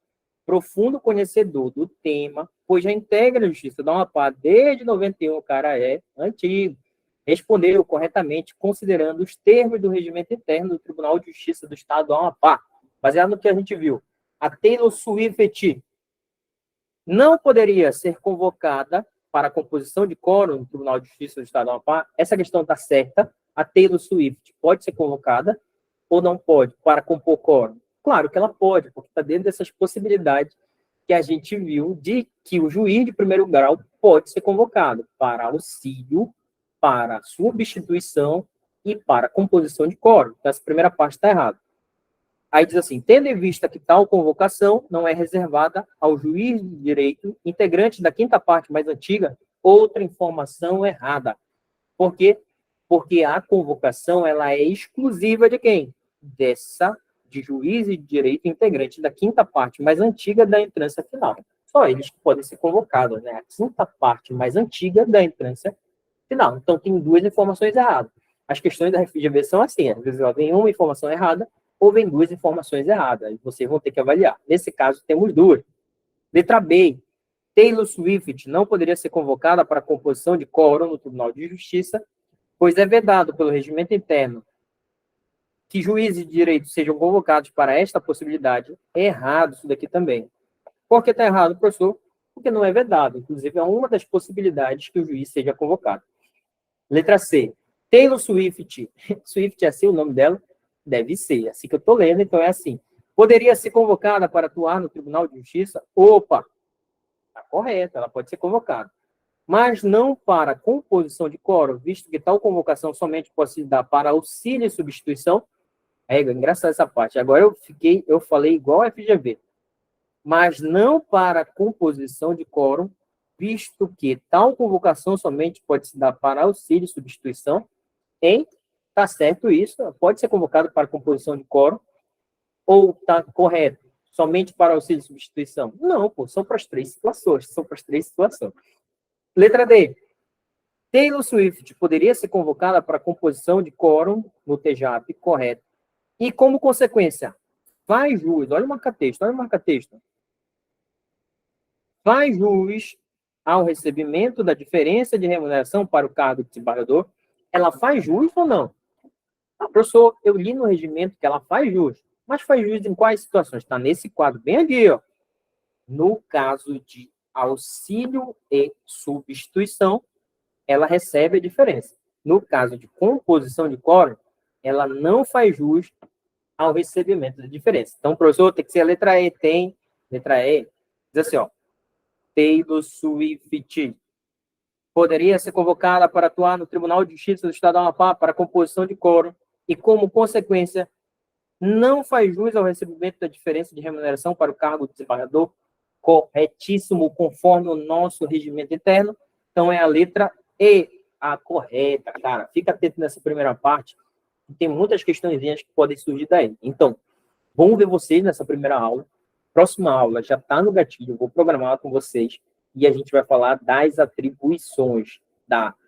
profundo conhecedor do tema, pois já integra a Justiça do Amapá desde 91, o cara é antigo, respondeu corretamente, considerando os termos do regimento interno do Tribunal de Justiça do Estado do Amapá, baseado no que a gente viu. A Taylor Swift não poderia ser convocada para a composição de quórum no Tribunal de Justiça do Estado do Amapá. Essa questão está certa. A Taylor Swift pode ser convocada ou não pode para compor quórum? Claro que ela pode, porque está dentro dessas possibilidades que a gente viu de que o juiz de primeiro grau pode ser convocado para auxílio, para substituição e para composição de quórum. Então, essa primeira parte está errada. Aí diz assim, tendo em vista que tal convocação não é reservada ao juiz de direito integrante da quinta parte mais antiga, outra informação errada. Por quê? Porque a convocação ela é exclusiva de quem? De juiz e de direito integrante da quinta parte mais antiga da entrância final. Só eles que podem ser convocados, né? A quinta parte mais antiga da entrância final. Então, tem duas informações erradas. As questões da FGV são assim, às vezes vem uma informação errada ou vem duas informações erradas. Vocês vão ter que avaliar. Nesse caso, temos duas. Letra B. Taylor Swift não poderia ser convocada para a composição de quórum no Tribunal de Justiça, pois é vedado pelo regimento interno que juízes de direito sejam convocados para esta possibilidade. É errado isso daqui também. Por que está errado, professor? Porque não é vedado. Inclusive, é uma das possibilidades que o juiz seja convocado. Letra C. Taylor Swift. Swift é assim o nome dela? Deve ser. Assim que eu estou lendo, então é assim. Poderia ser convocada para atuar no Tribunal de Justiça? Opa! Está correto, ela pode ser convocada. Mas não para composição de quórum, visto que tal convocação somente pode se dar para auxílio e substituição. É engraçado essa parte. Agora eu falei igual a FGV. Mas não para composição de quórum, visto que tal convocação somente pode se dar para auxílio e substituição. Tá certo isso? Pode ser convocado para composição de quórum? Ou tá correto? Somente para auxílio e substituição? Não, pô, são para as três situações. Letra D. Taylor Swift poderia ser convocada para composição de quórum no TJAP, correto. E como consequência, faz jus, olha o marca-texto, faz jus ao recebimento da diferença de remuneração para o cargo de desembargador. Ela faz jus ou não? Professor, eu li no regimento que ela faz jus. Mas faz jus em quais situações? Está nesse quadro bem aqui, ó. No caso de auxílio e substituição, ela recebe a diferença. No caso de composição de quórum, ela não faz jus ao recebimento da diferença. Então, professor, tem que ser a letra E. Tem letra E. Diz assim, ó. Taylor Swift poderia ser convocada para atuar no Tribunal de Justiça do Estado do Amapá para a composição de quórum e, como consequência, não faz jus ao recebimento da diferença de remuneração para o cargo de desembargador. Corretíssimo, conforme o nosso regimento interno. Então, é a letra E, a correta, cara. Fica atento nessa primeira parte, tem muitas questões que podem surgir daí. Então, vamos ver vocês nessa primeira aula. Próxima aula já está no gatilho, eu vou programar com vocês e a gente vai falar das atribuições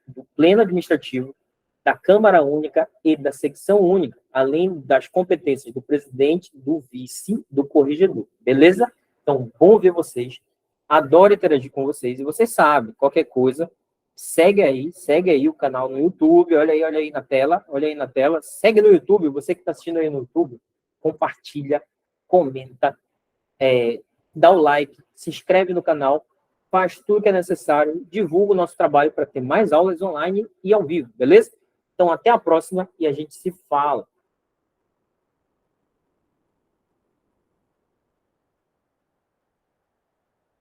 do Pleno Administrativo, da Câmara Única e da Secção Única, além das competências do presidente, do vice, do corregedor. Beleza? Então, vamos ver vocês. Adoro interagir com vocês. E vocês sabem, qualquer coisa, segue aí o canal no YouTube. Olha aí na tela. Segue no YouTube. Você que está assistindo aí no YouTube, compartilha, comenta, dá o like, se inscreve no canal, faz tudo que é necessário, divulga o nosso trabalho para ter mais aulas online e ao vivo, beleza? Então, até a próxima e a gente se fala.